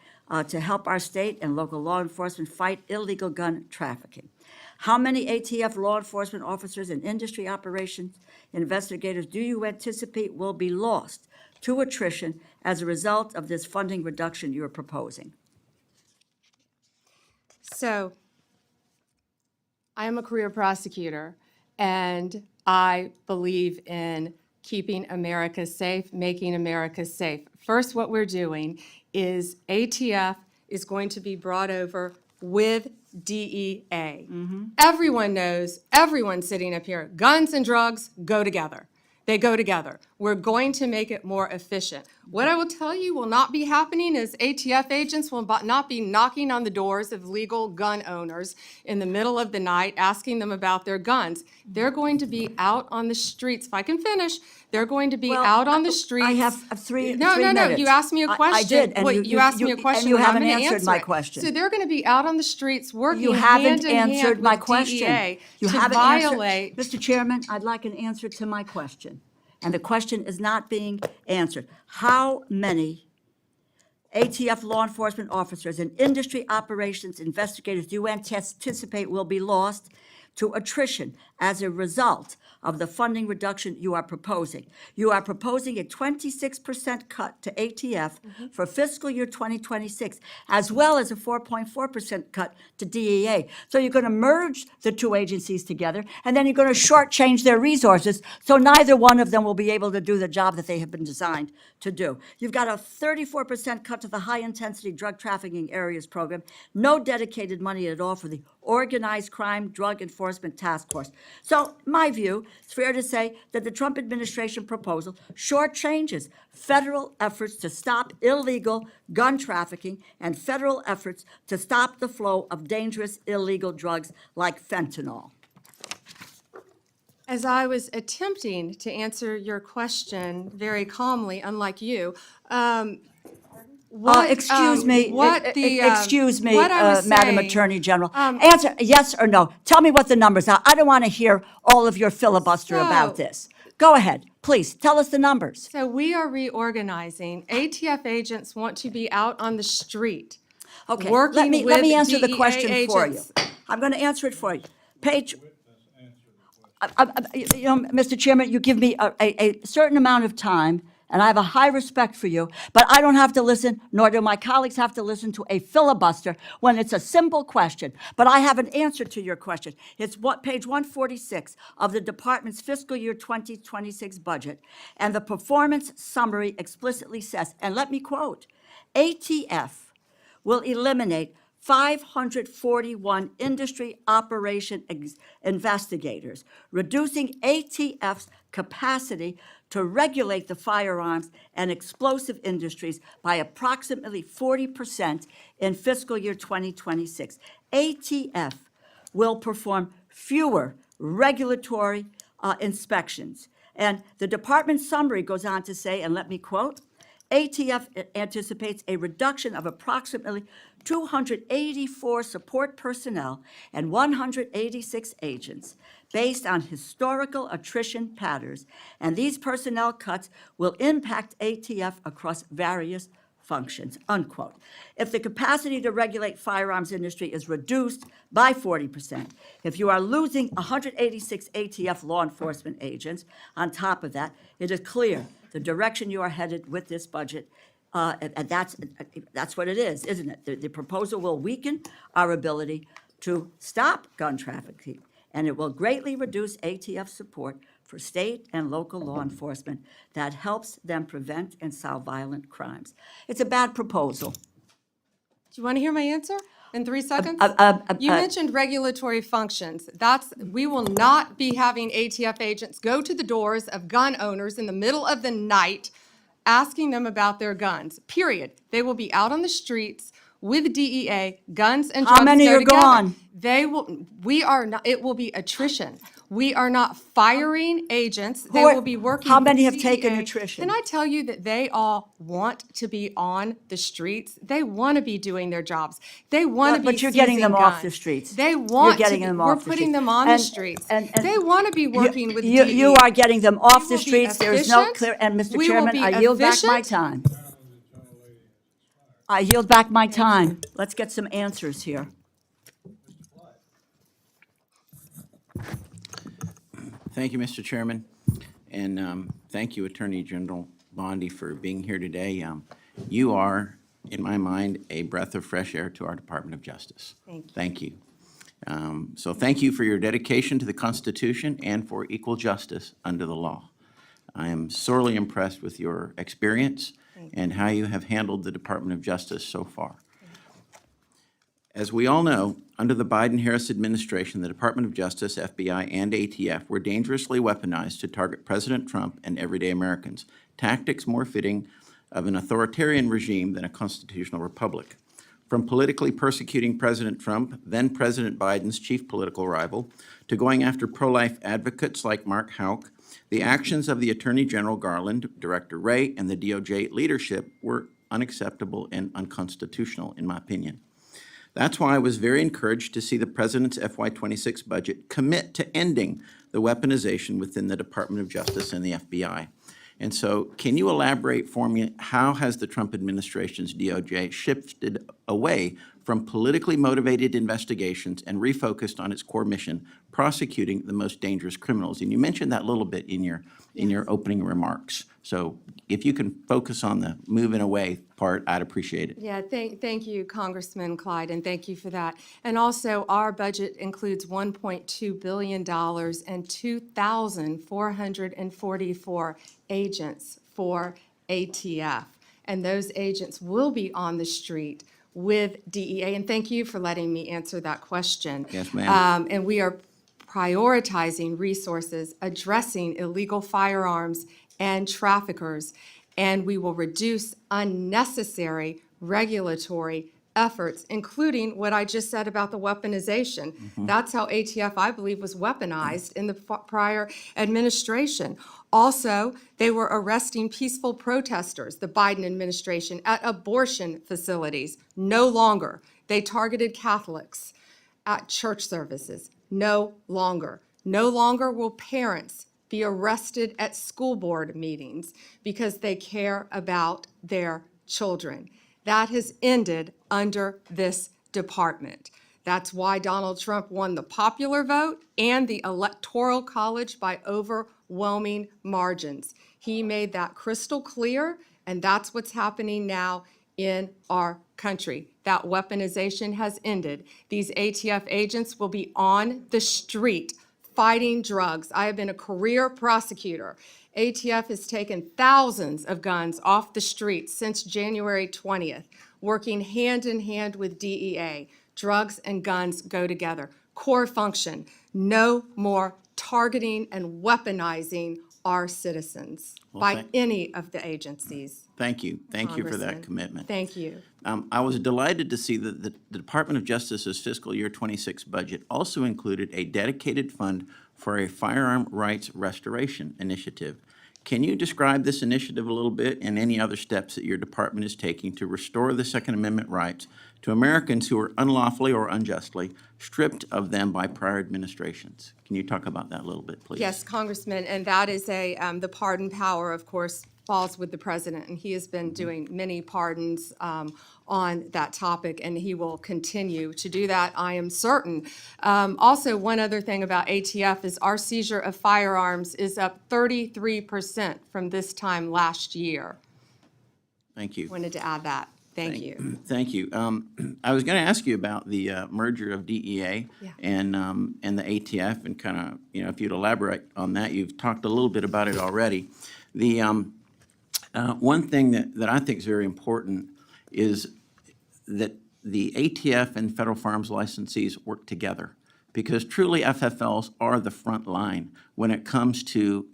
to help our state and local law enforcement fight illegal gun trafficking? How many ATF law enforcement officers and industry operations investigators do you anticipate will be lost to attrition as a result of this funding reduction you're proposing? So, I am a career prosecutor, and I believe in keeping America safe, making America safe. First, what we're doing is ATF is going to be brought over with DEA. Everyone knows, everyone sitting up here, guns and drugs go together. They go together. We're going to make it more efficient. What I will tell you will not be happening is ATF agents will not be knocking on the doors of legal gun owners in the middle of the night asking them about their guns. They're going to be out on the streets. If I can finish, they're going to be out on the streets. I have three No, minutes. you asked me a question. I did, and you asked me a question. and you and I'm haven't gonna answered my it. question. So they're going to be out on the streets working You hand haven't in hand answered my with question. DEA You to haven't violate. answered. Mr. Chairman, I'd like an answer to my question. And the question is not being answered. How many ATF law enforcement officers and industry operations investigators do you anticipate will be lost to attrition as a result of the funding reduction you are proposing? You are proposing a 26% cut to ATF for fiscal year 2026, as well as a 4.4% cut to DEA. So you're going to merge the two agencies together, and then you're going to shortchange their resources, so neither one of them will be able to do the job that they have been designed to do. You've got a 34% cut to the high-intensity drug trafficking areas program, no dedicated money at all for the Organized Crime Drug Enforcement Task Force. So, my view, it's fair to say that the Trump administration proposal shortchanges federal efforts to stop illegal gun trafficking and federal efforts to stop the flow of dangerous illegal drugs like fentanyl. As I was attempting to answer your question very calmly, unlike you, Excuse me, what I'm Madam saying- Attorney General. Answer yes or no. Tell me what the numbers are. I don't want to hear all of your filibuster about So- this. Go ahead, please, tell us the numbers. So we are reorganizing. ATF agents want to be out on the street. Okay, working let me with answer the DEA question for you. agents. I'm going to answer it for you. Page, you know, Mr. Chairman, you give me a certain amount of time, and I have a high respect for you, but I don't have to listen, nor do my colleagues have to listen to a filibuster when it's a simple question. But I have an answer to your question. It's page 146 of the department's fiscal year 2026 budget, and the performance summary explicitly says, and let me quote, ATF will eliminate 541 industry operation investigators, reducing ATF's capacity to regulate the firearms and explosive industries by approximately 40% in fiscal year 2026. ATF will perform fewer regulatory inspections. And the department summary goes on to say, and let me quote, ATF anticipates a reduction of approximately 284 support personnel and 186 agents based on historical attrition patterns, and these personnel cuts will impact ATF across various functions, unquote. If the capacity to regulate firearms industry is reduced by 40%, if you are losing 186 ATF law enforcement agents on top of that, it is clear the direction you are headed with this budget, and that's what it is, isn't it? The proposal will weaken our ability to stop gun trafficking, and it will greatly reduce ATF support for state and local law enforcement that helps them prevent and solve violent crimes. It's a bad proposal. Do you want to hear my answer in 3 seconds? You mentioned regulatory functions. We will not be having ATF agents go to the doors of gun owners in the middle of the night asking them about their guns, period. They will be out on the streets with DEA, guns and drugs How many go are together. gone? It will be attrition. We are not firing agents. They Who are- will be working how with many have DEA. taken attrition? Can I tell you that they all want to be on the streets? They want to be doing their jobs. They want to be But you're getting them seizing off the guns. streets. They want You're getting to. them We're off the putting streets. them on the And- streets. and- They want to be working with you, DEA. you are getting them off We the will be streets. There is no efficient. clear, and Mr. We will Chairman, be I yield back my efficient. time. I yield back my time. Let's get some answers here. Thank you, Mr. Chairman, and thank you, Attorney General Bondi, for being here today. You are, in my mind, a breath of fresh air to our Department of Justice. Thank you. So thank you for your dedication to the Constitution and for equal justice under the law. I am sorely impressed with your experience and how you have handled the Department of Justice so far. As we all know, under the Biden-Harris administration, the Department of Justice, FBI, and ATF were dangerously weaponized to target President Trump and everyday Americans, tactics more fitting of an authoritarian regime than a constitutional republic. From politically persecuting President Trump, then President Biden's chief political rival, to going after pro-life advocates like Mark Houck, the actions of the Attorney General Garland, Director Wray, and the DOJ leadership were unacceptable and unconstitutional, in my opinion. That's why I was very encouraged to see the President's FY26 budget commit to ending the weaponization within the Department of Justice and the FBI. And so can you elaborate for me, how has the Trump administration's DOJ shifted away from politically motivated investigations and refocused on its core mission, prosecuting the most dangerous criminals? And you mentioned that a little bit in your opening remarks. So if you can focus on the moving away part, I'd appreciate it. Yeah, thank you, Congressman Clyde, and thank you for that. And also, our budget includes $1.2 billion and 2,444 agents for ATF. And those agents will be on the street with DEA. And thank you for letting me answer that question. Yes, ma'am. And we are prioritizing resources addressing illegal firearms and traffickers, and we will reduce unnecessary regulatory efforts, including what I just said about the weaponization. That's how ATF, I believe, was weaponized in the prior administration. Also, they were arresting peaceful protesters, the Biden administration, at abortion facilities. No longer. They targeted Catholics at church services. No longer. No longer will parents be arrested at school board meetings because they care about their children. That has ended under this department. That's why Donald Trump won the popular vote and the Electoral College by overwhelming margins. He made that crystal clear, and that's what's happening now in our country. That weaponization has ended. These ATF agents will be on the street fighting drugs. I have been a career prosecutor. ATF has taken thousands of guns off the streets since January 20th, working hand in hand with DEA. Drugs and guns go together. Core function, no more targeting and weaponizing our citizens by any of the agencies. Thank you. Thank you for that Congressman. commitment. Thank you. I was delighted to see that the Department of Justice's fiscal year 26 budget also included a dedicated fund for a firearm rights restoration initiative. Can you describe this initiative a little bit and any other steps that your department is taking to restore the Second Amendment rights to Americans who are unlawfully or unjustly stripped of them by prior administrations? Can you talk about that a little bit, please? Yes, Congressman, and that is the pardon power, of course, falls with the president, and he has been doing many pardons on that topic, and he will continue to do that, I am certain. Also, one other thing about ATF is our seizure of firearms is up 33% from this time last year. Thank you. Wanted to add that. Thank you. Thank you. I was going to ask you about the merger of DEA and the ATF, and kind of, if you'd elaborate on that. You've talked a little bit about it already. The one thing that I think is very important is that the ATF and federal firearms licensees work together, because truly FFLs are the front line when it comes to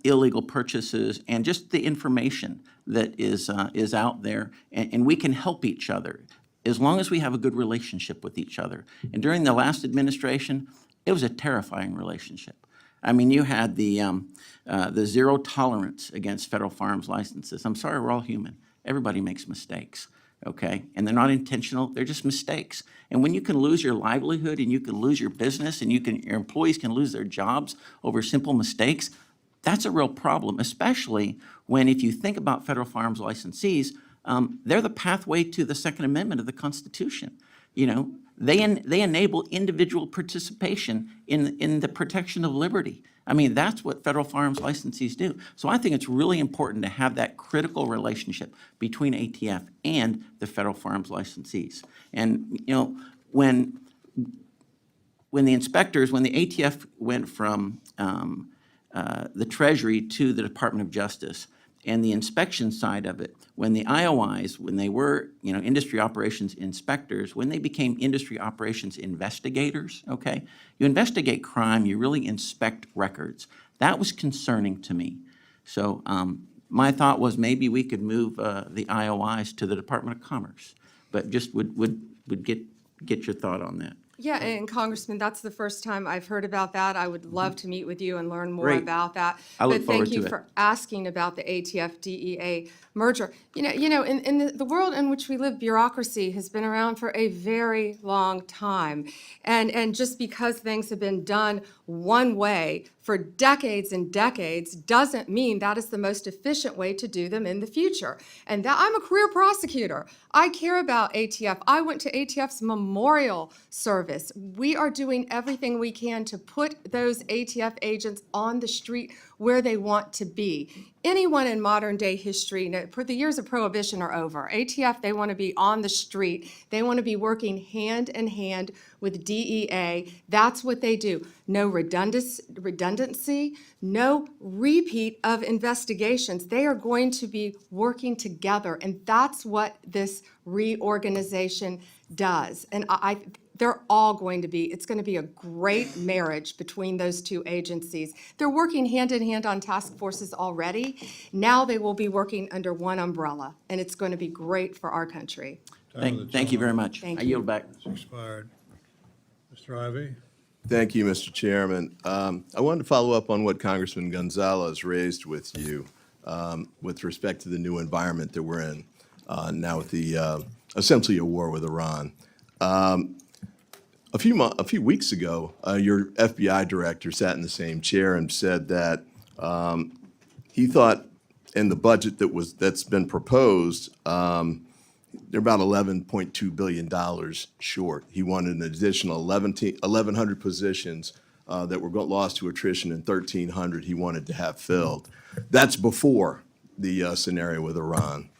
illegal purchases and just the information that is out there, and we can help each other as long as we have a good relationship with each other. And during the last administration, it was a terrifying relationship. I mean, you had the zero tolerance against federal firearms licenses. I'm sorry, we're all human. Everybody makes mistakes, okay? And they're not intentional, they're just mistakes. And when you can lose your livelihood and you can lose your business and your employees can lose their jobs over simple mistakes, that's a real problem, especially when, if you think about federal firearms licensees, they're the pathway to the Second Amendment of the Constitution. They enable individual participation in the protection of liberty. I mean, that's what federal firearms licensees do. So I think it's really important to have that critical relationship between ATF and the federal firearms licensees. And, when the inspectors, when the ATF went from the Treasury to the Department of Justice, and the inspection side of it, when the IOIs, when they were, industry operations inspectors, when they became industry operations investigators, okay? You investigate crime, you really inspect records. That was concerning to me. So my thought was maybe we could move the IOIs to the Department of Commerce, but just would get your thought on that. Yeah, and Congressman, that's the first time I've heard about that. I would love to meet with you and learn more Great. about that. I look But forward thank you to it. for asking about the ATF-DEA merger. In the world in which we live, bureaucracy has been around for a very long time. And just because things have been done one way for decades and decades doesn't mean that is the most efficient way to do them in the future. And that I'm a career prosecutor. I care about ATF. I went to ATF's memorial service. We are doing everything we can to put those ATF agents on the street where they want to be. Anyone in modern day history, the years of prohibition are over. ATF, they want to be on the street. They want to be working hand in hand with DEA. That's what they do. No redundancy, no repeat of investigations. They are going to be working together, and that's what this reorganization does. And they're all going to be, it's going to be a great marriage between those two agencies. They're working hand in hand on task forces already. Now they will be working under one umbrella, and it's going to be great for our country. Thank you very much. Thank I you. yield back. It's expired. Mr. Ivy? Thank you, Mr. Chairman. I wanted to follow up on what Congressman Gonzalez raised with you with respect to the new environment that we're in now with the essentially a war with Iran. A few weeks ago, your FBI director sat in the same chair and said that he thought in the budget that's been proposed, they're about $11.2 billion short. He wanted an additional 1,100 positions that were lost to attrition and 1,300 he wanted to have filled. That's before the scenario with Iran.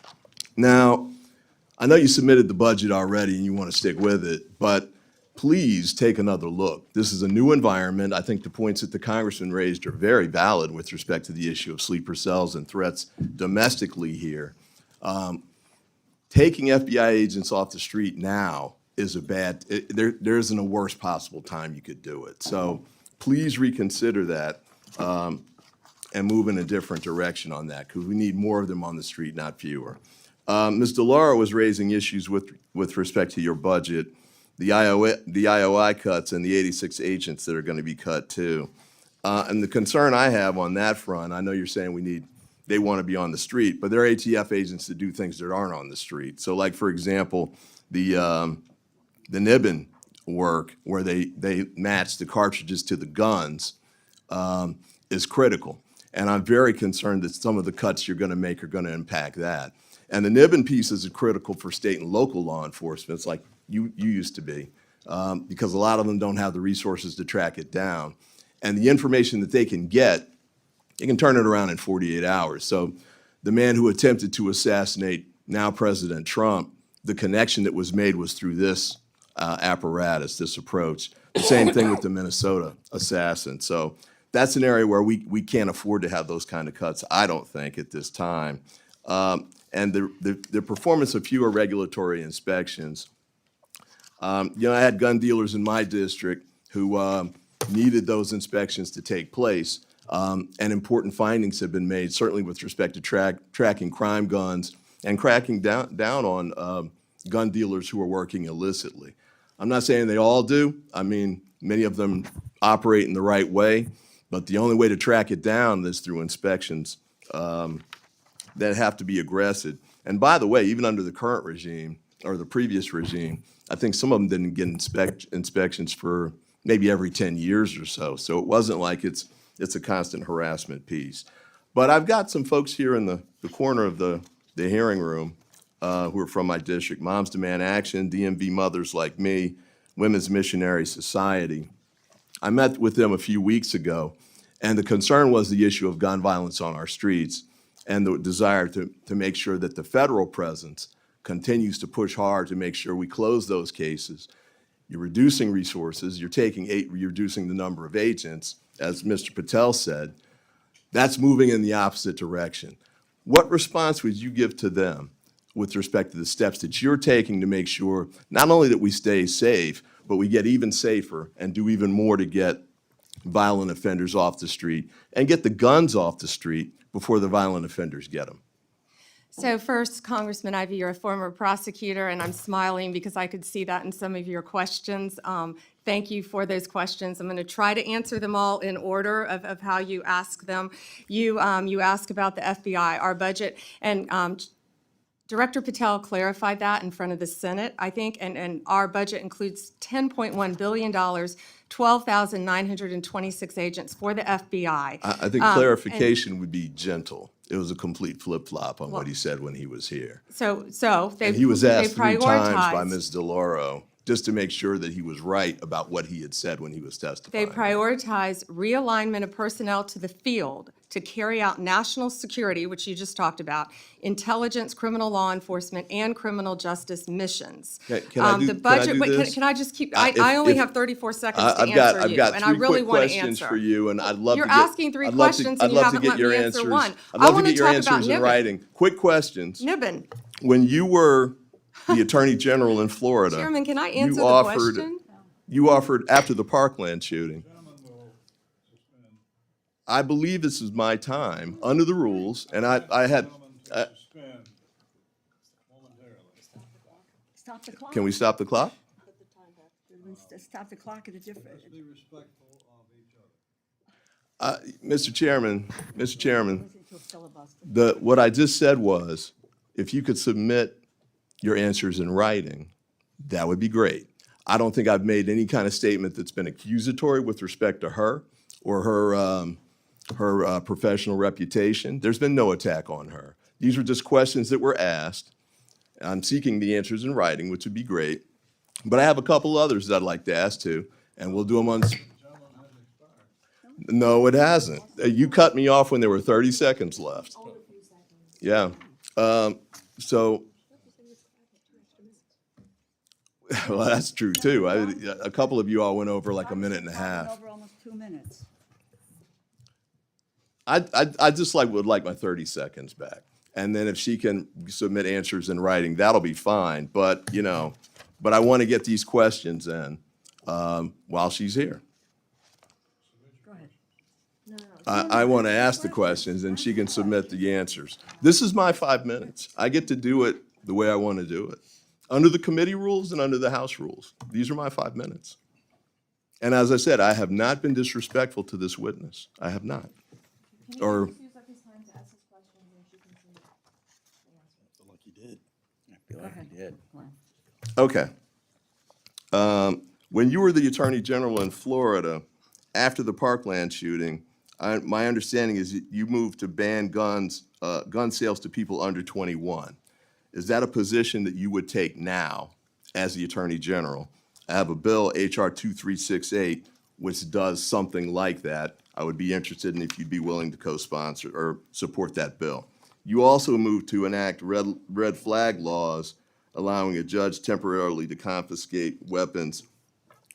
Now, I know you submitted the budget already and you want to stick with it, but please take another look. This is a new environment. I think the points that the congressman raised are very valid with respect to the issue of sleeper cells and threats domestically here. Taking FBI agents off the street now is there isn't a worse possible time you could do it. So please reconsider that and move in a different direction on that, because we need more of them on the street, not fewer. Ms. DeLauro was raising issues with respect to your budget, the IOI cuts and the 86 agents that are going to be cut too. And the concern I have on that front, I know you're saying they want to be on the street, but they're ATF agents that do things that aren't on the street. So like, for example, the Nibbin work where they match the cartridges to the guns is critical. And I'm very concerned that some of the cuts you're going to make are going to impact that. And the Nibbin pieces are critical for state and local law enforcement. It's like you used to be, because a lot of them don't have the resources to track it down. And the information that they can get, they can turn it around in 48 hours. So the man who attempted to assassinate now President Trump, the connection that was made was through this apparatus, this approach. The same thing with the Minnesota assassin. So that's an area where we can't afford to have those kind of cuts, I don't think, at this time. And the performance of fewer regulatory inspections. I had gun dealers in my district who needed those inspections to take place. And important findings have been made, certainly with respect to tracking crime guns and cracking down on gun dealers who are working illicitly. I'm not saying they all do. I mean, many of them operate in the right way, but the only way to track it down is through inspections that have to be aggressive. And by the way, even under the current regime or the previous regime, I think some of them didn't get inspections for maybe every 10 years or so. So it wasn't like it's a constant harassment piece. But I've got some folks here in the corner of the hearing room who are from my district, Moms Demand Action, DMV Mothers Like Me, Women's Missionary Society. I met with them a few weeks ago, and the concern was the issue of gun violence on our streets and the desire to make sure that the federal presence continues to push hard to make sure we close those cases. You're reducing resources, you're reducing the number of agents, as Mr. Patel said. That's moving in the opposite direction. What response would you give to them with respect to the steps that you're taking to make sure not only that we stay safe, but we get even safer and do even more to get violent offenders off the street and get the guns off the street before the violent offenders get them? So first, Congressman Ivey, you're a former prosecutor, and I'm smiling because I could see that in some of your questions. Thank you for those questions. I'm going to try to answer them all in order of how you ask them. You ask about the FBI, our budget, and Director Patel clarified that in front of the Senate, I think, and our budget includes $10.1 billion, 12,926 agents for the FBI. I think clarification would be gentle. It was a complete flip-flop on what he said when he was here. So they And he was asked 3 times by prioritized. Ms. DeLauro just to make sure that he was right about what he had said when he was They testifying. prioritize realignment of personnel to the field to carry out national security, which you just talked about, intelligence, criminal law enforcement, and criminal justice missions. Can I do- The can I budget, do but this? can I just keep, If- I only if- have 34 seconds to I've got answer you, and I 3 really quick want to questions answer. for you, and I'd love to You're get. asking 3 I'd love to- questions I'd and you love to haven't get let your me answer answers. one. I'd I love to wanna get your talk about answers in Niven. writing. Quick questions. Niven, When you were the Attorney General in Florida. Chairman, can I you answer the offered- question? You offered, after the Parkland shooting, I believe this is my time, under the rules, and I had, Stop the clock. can we stop the clock? Stop the clock at a different. Mr. Chairman, what I just said was, if you could submit your answers in writing, that would be great. I don't think I've made any kind of statement that's been accusatory with respect to her or her professional reputation. There's been no attack on her. These were just questions that were asked. I'm seeking the answers in writing, which would be great. But I have a couple others that I'd like to ask too, and we'll do them on. No, it hasn't. You cut me off when there were 30 seconds left. Yeah. So, well, that's true too. A couple of you all went over like a minute and a half. Over almost 2 minutes. I just would like my 30 seconds back. And then if she can submit answers in writing, that'll be fine. But, but I want to get these questions in while she's here. Go ahead. I want to ask the questions and she can submit the answers. This is my 5 minutes. I get to do it the way I want to do it. Under the committee rules and under the House rules. These are my 5 minutes. And as I said, I have not been disrespectful to this witness. I have not. Or, okay. When you were the Attorney General in Florida, after the Parkland shooting, my understanding is you moved to ban gun sales to people under 21. Is that a position that you would take now as the Attorney General? I have a bill, H.R. 2368, which does something like that. I would be interested in if you'd be willing to co-sponsor or support that bill. You also moved to enact red flag laws, allowing a judge temporarily to confiscate weapons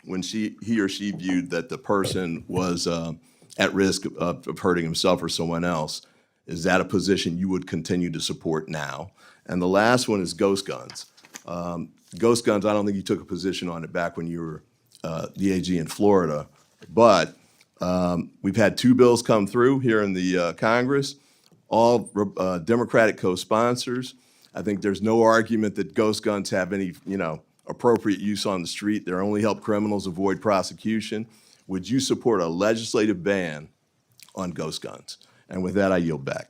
when he or she viewed that the person was at risk of hurting himself or someone else. Is that a position you would continue to support now? And the last one is ghost guns. Ghost guns, I don't think you took a position on it back when you were the AG in Florida, but we've had 2 bills come through here in the Congress, all Democratic co-sponsors. I think there's no argument that ghost guns have any, appropriate use on the street. They only help criminals avoid prosecution. Would you support a legislative ban on ghost guns? And with that, I yield back.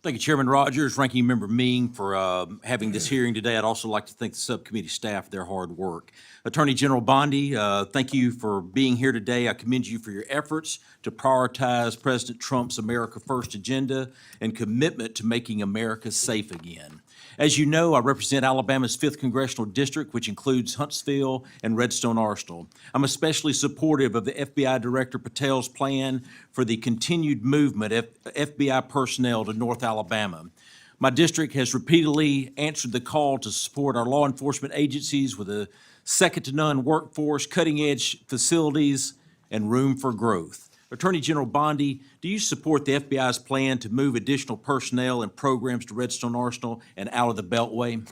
Thank you, Chairman Rogers, Ranking Member Ming, for having this hearing today. I'd also like to thank the subcommittee staff for their hard work. Attorney General Bondi, thank you for being here today. I commend you for your efforts to prioritize President Trump's America First agenda and commitment to making America safe again. As you know, I represent Alabama's 5th Congressional District, which includes Huntsville and Redstone Arsenal. I'm especially supportive of the FBI Director Patel's plan for the continued movement of FBI personnel to North Alabama. My district has repeatedly answered the call to support our law enforcement agencies with a second-to-none workforce, cutting-edge facilities, and room for growth. Attorney General Bondi, do you support the FBI's plan to move additional personnel and programs to Redstone Arsenal and out of the Beltway?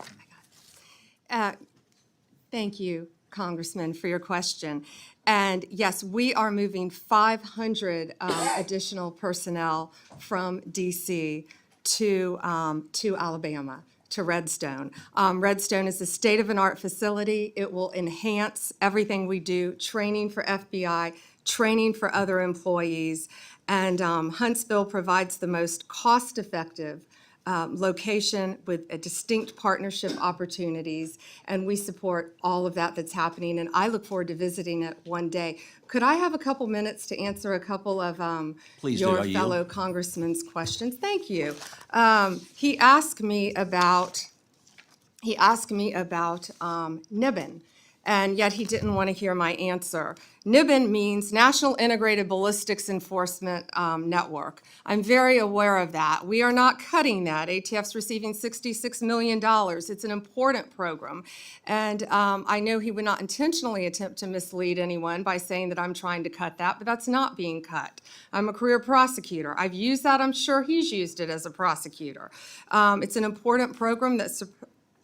Thank you, Congressman, for your question. And yes, we are moving 500 additional personnel from DC to Alabama, to Redstone. Redstone is a state-of-the-art facility. It will enhance everything we do, training for FBI, training for other employees. And Huntsville provides the most cost-effective location with a distinct partnership opportunities, and we support all of that that's happening, and I look forward to visiting it one day. Could I have a couple minutes to answer a couple of Please do. your I yield. fellow congressman's questions? Thank you. He asked me about NIBN, and yet he didn't want to hear my answer. NIBN means National Integrated Ballistics Enforcement Network. I'm very aware of that. We are not cutting that. ATF's receiving $66 million. It's an important program. And I know he would not intentionally attempt to mislead anyone by saying that I'm trying to cut that, but that's not being cut. I'm a career prosecutor. I've used that. I'm sure he's used it as a prosecutor. It's an important program that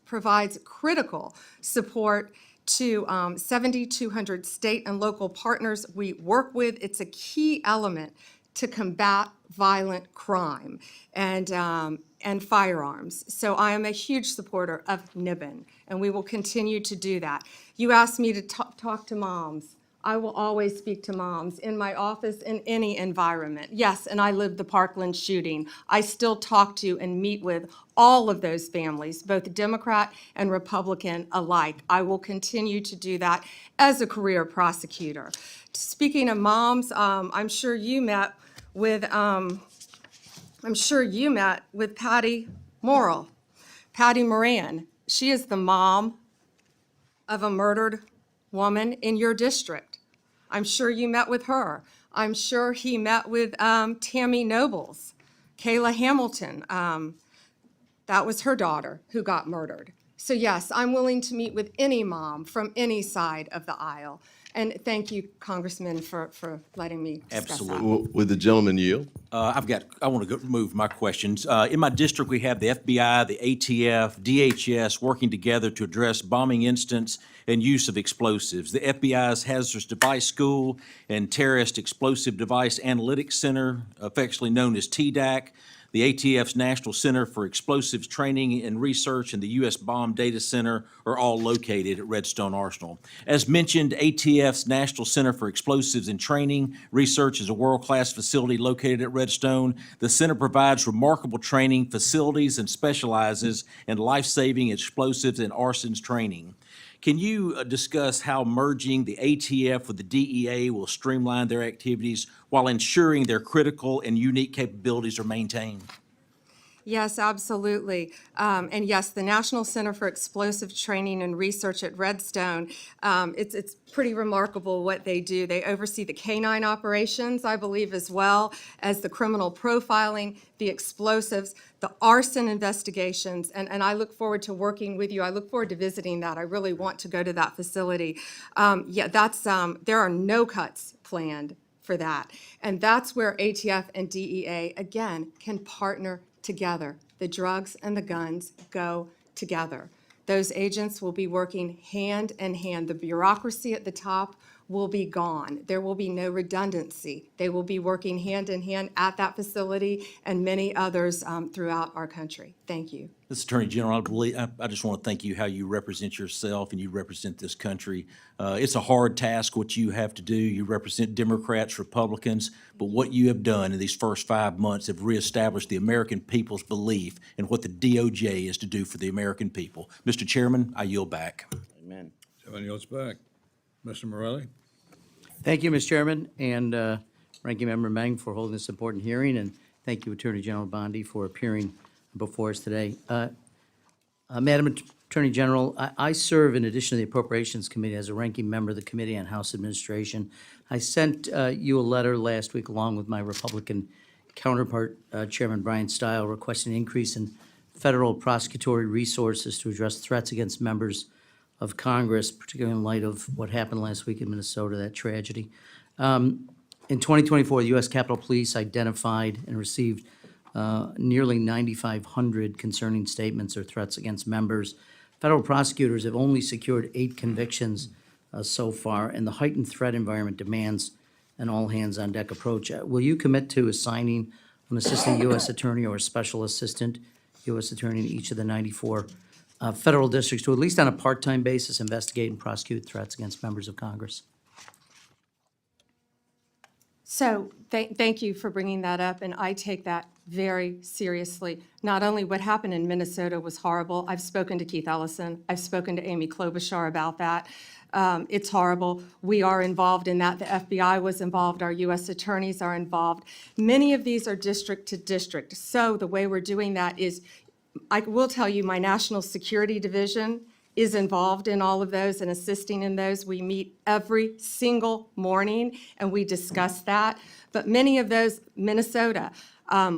provides critical support to 7,200 state and local partners we work with. It's a key element to combat violent crime and firearms. So I am a huge supporter of NIBN, and we will continue to do that. You asked me to talk to moms. I will always speak to moms in my office, in any environment. Yes, and I lived the Parkland shooting. I still talk to and meet with all of those families, both Democrat and Republican alike. I will continue to do that as a career prosecutor. Speaking of moms, I'm sure you met with Patty Morrill, Patty Moran. She is the mom of a murdered woman in your district. I'm sure you met with her. I'm sure he met with Tammy Nobles, Kayla Hamilton. That was her daughter who got murdered. So yes, I'm willing to meet with any mom from any side of the aisle. And thank you, Congressman, for letting me discuss that. Absolutely. Would the gentleman yield? I want to move my questions. In my district, we have the FBI, the ATF, DHS working together to address bombing incidents and use of explosives. The FBI's Hazardous Device School and Terrorist Explosive Device Analytics Center, affectionately known as TDAC, the ATF's National Center for Explosives Training and Research, and the U.S. Bomb Data Center are all located at Redstone Arsenal. As mentioned, ATF's National Center for Explosives and Training Research is a world-class facility located at Redstone. The center provides remarkable training facilities and specializes in life-saving explosives and arsons training. Can you discuss how merging the ATF with the DEA will streamline their activities while ensuring their critical and unique capabilities are maintained? Yes, absolutely. And yes, the National Center for Explosive Training and Research at Redstone, it's pretty remarkable what they do. They oversee the canine operations, I believe, as well as the criminal profiling, the explosives, the arson investigations, and I look forward to working with you. I look forward to visiting that. I really want to go to that facility. There are no cuts planned for that. And that's where ATF and DEA, again, can partner together. The drugs and the guns go together. Those agents will be working hand in hand. The bureaucracy at the top will be gone. There will be no redundancy. They will be working hand in hand at that facility and many others throughout our country. Thank you. Mr. Attorney General, I just want to thank you how you represent yourself and you represent this country. It's a hard task what you have to do. You represent Democrats, Republicans, but what you have done in these first 5 months have reestablished the American people's belief in what the DOJ is to do for the American people. Mr. Chairman, I yield back. Amen. Seven yields back. Mr. Morelli? Thank you, Mr. Chairman, and Ranking Member Meng for holding this important hearing, and thank you, Attorney General Bondi, for appearing before us today. Madam Attorney General, I serve in addition to the Appropriations Committee as a ranking member of the Committee on House Administration. I sent you a letter last week along with my Republican counterpart, Chairman Brian Stile, requesting an increase in federal prosecutory resources to address threats against members of Congress, particularly in light of what happened last week in Minnesota, that tragedy. In 2024, the U.S. Capitol Police identified and received nearly 9,500 concerning statements or threats against members. Federal prosecutors have only secured 8 convictions so far, and the heightened threat environment demands an all-hands-on-deck approach. Will you commit to assigning an assistant U.S. attorney or a special assistant U.S. attorney in each of the 94 federal districts to, at least on a part-time basis, investigate and prosecute threats against members of Congress? So thank you for bringing that up, and I take that very seriously. Not only what happened in Minnesota was horrible, I've spoken to Keith Ellison, I've spoken to Amy Klobuchar about that. It's horrible. We are involved in that. The FBI was involved. Our U.S. attorneys are involved. Many of these are district to district. So the way we're doing that is, I will tell you, my National Security Division is involved in all of those and assisting in those. We meet every single morning and we discuss that. But many of those, Minnesota,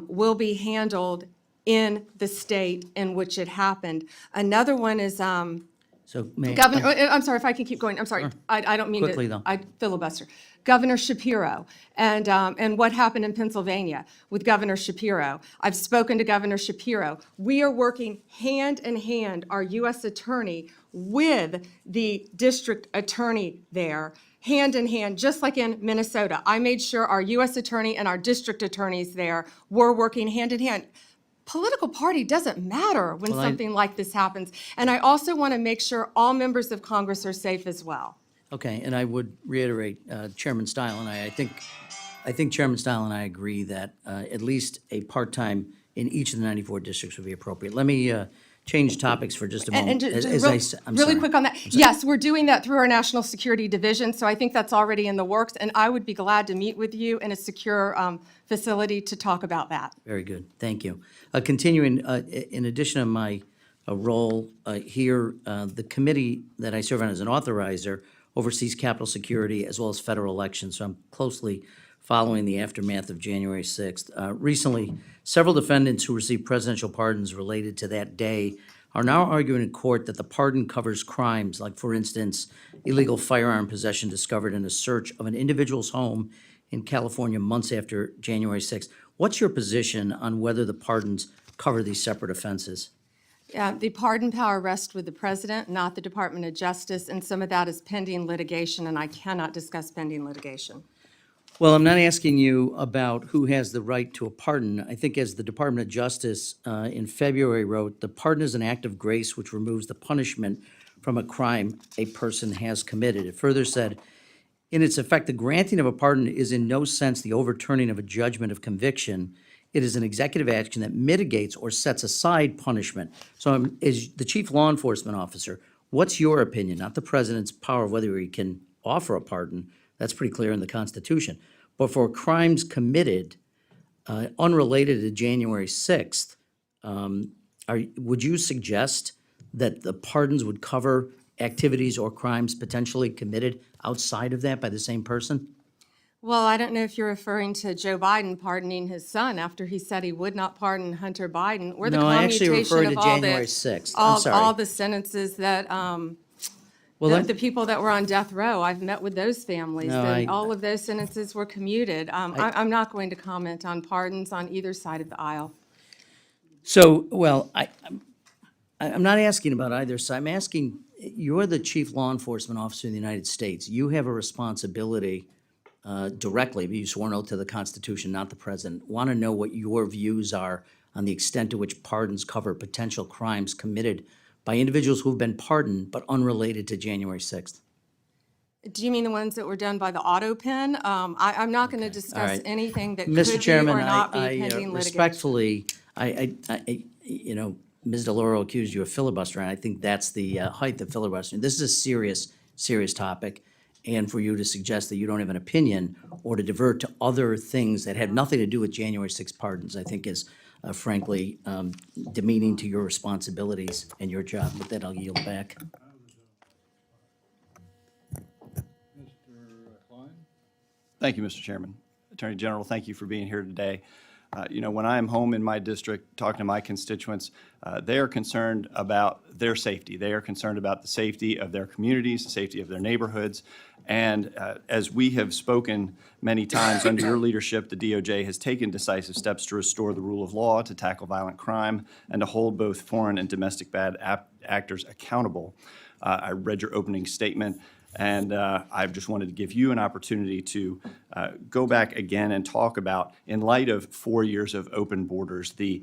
will be handled in the state in which it happened. Another one is So, may Governor, I'm sorry if I can keep going. I'm sorry. I don't mean Quickly, though. to, I filibuster. Governor Shapiro and what happened in Pennsylvania with Governor Shapiro. I've spoken to Governor Shapiro. We are working hand in hand, our U.S. attorney with the district attorney there, hand in hand, just like in Minnesota. I made sure our U.S. attorney and our district attorneys there were working hand in hand. Political party doesn't matter when something like this happens. And I also want to make sure all members of Congress are safe as well. Okay, and I would reiterate, Chairman Stile and I think Chairman Stile and I agree that at least a part-time in each of the 94 districts would be appropriate. Let me change topics for just a moment. And I'm really sorry. quick on that. Yes, we're doing that through our National Security Division, so I think that's already in the works. And I would be glad to meet with you in a secure facility to talk about that. Very good, thank you. Continuing, in addition to my role here, the committee that I serve on as an authorizer oversees Capitol security as well as federal elections, so I'm closely following the aftermath of January 6th. Recently, several defendants who received presidential pardons related to that day are now arguing in court that the pardon covers crimes like, for instance, illegal firearm possession discovered in a search of an individual's home in California months after January 6th. What's your position on whether the pardons cover these separate offenses? The pardon power rests with the president, not the Department of Justice, and some of that is pending litigation, and I cannot discuss pending litigation. Well, I'm not asking you about who has the right to a pardon. I think as the Department of Justice in February wrote, the pardon is an act of grace which removes the punishment from a crime a person has committed. It further said, in its effect, the granting of a pardon is in no sense the overturning of a judgment of conviction. It is an executive action that mitigates or sets aside punishment. So as the chief law enforcement officer, what's your opinion, not the president's power of whether he can offer a pardon? That's pretty clear in the Constitution. But for crimes committed unrelated to January 6th, would you suggest that the pardons would cover activities or crimes potentially committed outside of that by the same person? Well, I don't know if you're referring to Joe Biden pardoning his son after he said he would not pardon Hunter Biden, or the No, I actually commutation referred of to all January the 6th. I'm sorry. all the sentences that the people that were on death row. I've met with those families. No, and I- all of those sentences were commuted. I'm not going to comment on pardons on either side of the aisle. So, well, I'm not asking about either side. I'm asking, you're the chief law enforcement officer in the United States. You have a responsibility directly, but you swore an oath to the Constitution, not the president. Want to know what your views are on the extent to which pardons cover potential crimes committed by individuals who've been pardoned but unrelated to January 6th. Do you mean the ones that were done by the auto pen? I'm not going to discuss right. anything that Mr. could Chairman, be or not be I pending litigation. respectfully, you know, Ms. DeLauro accused you of filibustering. I think that's the height of filibustering. This is a serious, serious topic. And for you to suggest that you don't have an opinion or to divert to other things that have nothing to do with January 6 pardons, I think is frankly demeaning to your responsibilities and your job. With that, I'll yield back. Thank you, Mr. Chairman. Attorney General, thank you for being here today. When I am home in my district talking to my constituents, they are concerned about their safety. They are concerned about the safety of their communities, the safety of their neighborhoods. And as we have spoken many times, under your leadership, the DOJ has taken decisive steps to restore the rule of law, to tackle violent crime, and to hold both foreign and domestic bad actors accountable. I read your opening statement. And I just wanted to give you an opportunity to go back again and talk about, in light of 4 years of open borders, the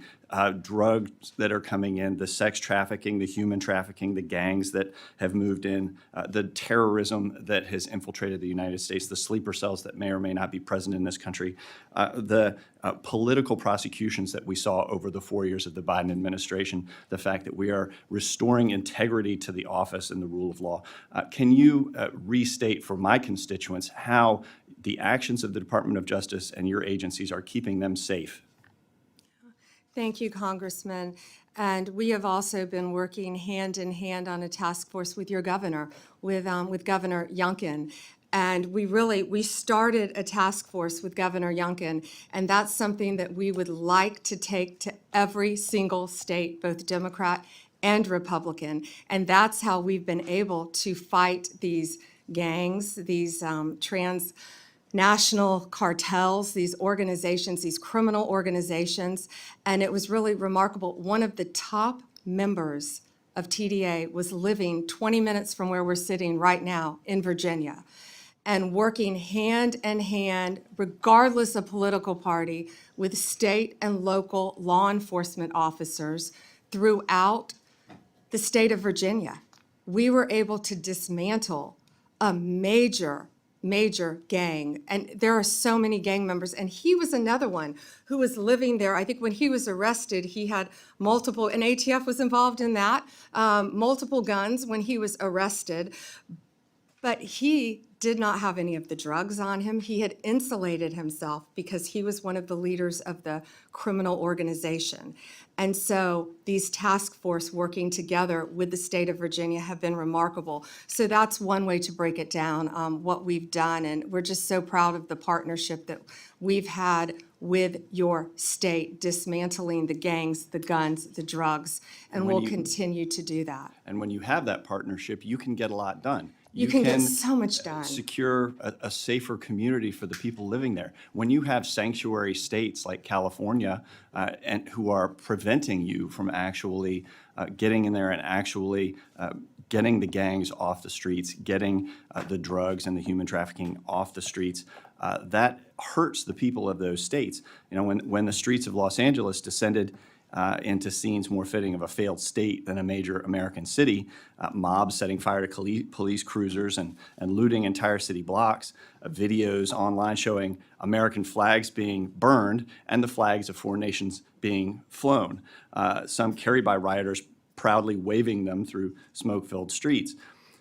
drugs that are coming in, the sex trafficking, the human trafficking, the gangs that have moved in, the terrorism that has infiltrated the United States, the sleeper cells that may or may not be present in this country, the political prosecutions that we saw over the 4 years of the Biden administration, the fact that we are restoring integrity to the office and the rule of law. Can you restate for my constituents how the actions of the Department of Justice and your agencies are keeping them safe? Thank you, Congressman. And we have also been working hand in hand on a task force with your governor, with Governor Youngkin. And we started a task force with Governor Youngkin, and that's something that we would like to take to every single state, both Democrat and Republican. And that's how we've been able to fight these gangs, these transnational cartels, these organizations, these criminal organizations. And it was really remarkable. One of the top members of TDA was living 20 minutes from where we're sitting right now in Virginia, and working hand in hand, regardless of political party, with state and local law enforcement officers throughout the state of Virginia. We were able to dismantle a major gang, and there are so many gang members, and he was another one who was living there. I think when he was arrested, he had multiple, and ATF was involved in that, multiple guns when he was arrested, but he did not have any of the drugs on him. He had insulated himself because he was one of the leaders of the criminal organization. And so these task force working together with the state of Virginia have been remarkable. So that's one way to break it down, what we've done. And we're just so proud of the partnership that we've had with your state, dismantling the gangs, the guns, the drugs, and we'll continue to do that. And when you have that partnership, you can get a lot done. You can get so much done. Secure a safer community for the people living there. When you have sanctuary states like California and who are preventing you from actually getting in there and actually getting the gangs off the streets, getting the drugs and the human trafficking off the streets, that hurts the people of those states. You know, when the streets of Los Angeles descended into scenes more fitting of a failed state than a major American city, mobs setting fire to police cruisers and looting entire city blocks, videos online showing American flags being burned and the flags of foreign nations being flown, some carried by rioters proudly waving them through smoke-filled streets.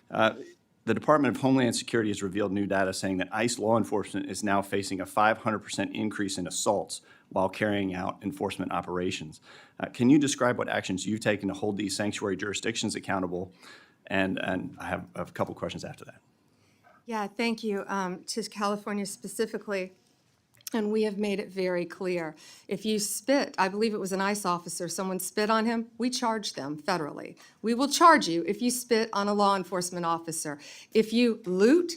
The Department of Homeland Security has revealed new data saying that ICE law enforcement is now facing a 500% increase in assaults while carrying out enforcement operations. Can you describe what actions you've taken to hold these sanctuary jurisdictions accountable? And I have a couple questions after that. Yeah, thank you. To California specifically, and we have made it very clear. If you spit, I believe it was an ICE officer, someone spit on him, we charge them federally. We will charge you if you spit on a law enforcement officer. If you loot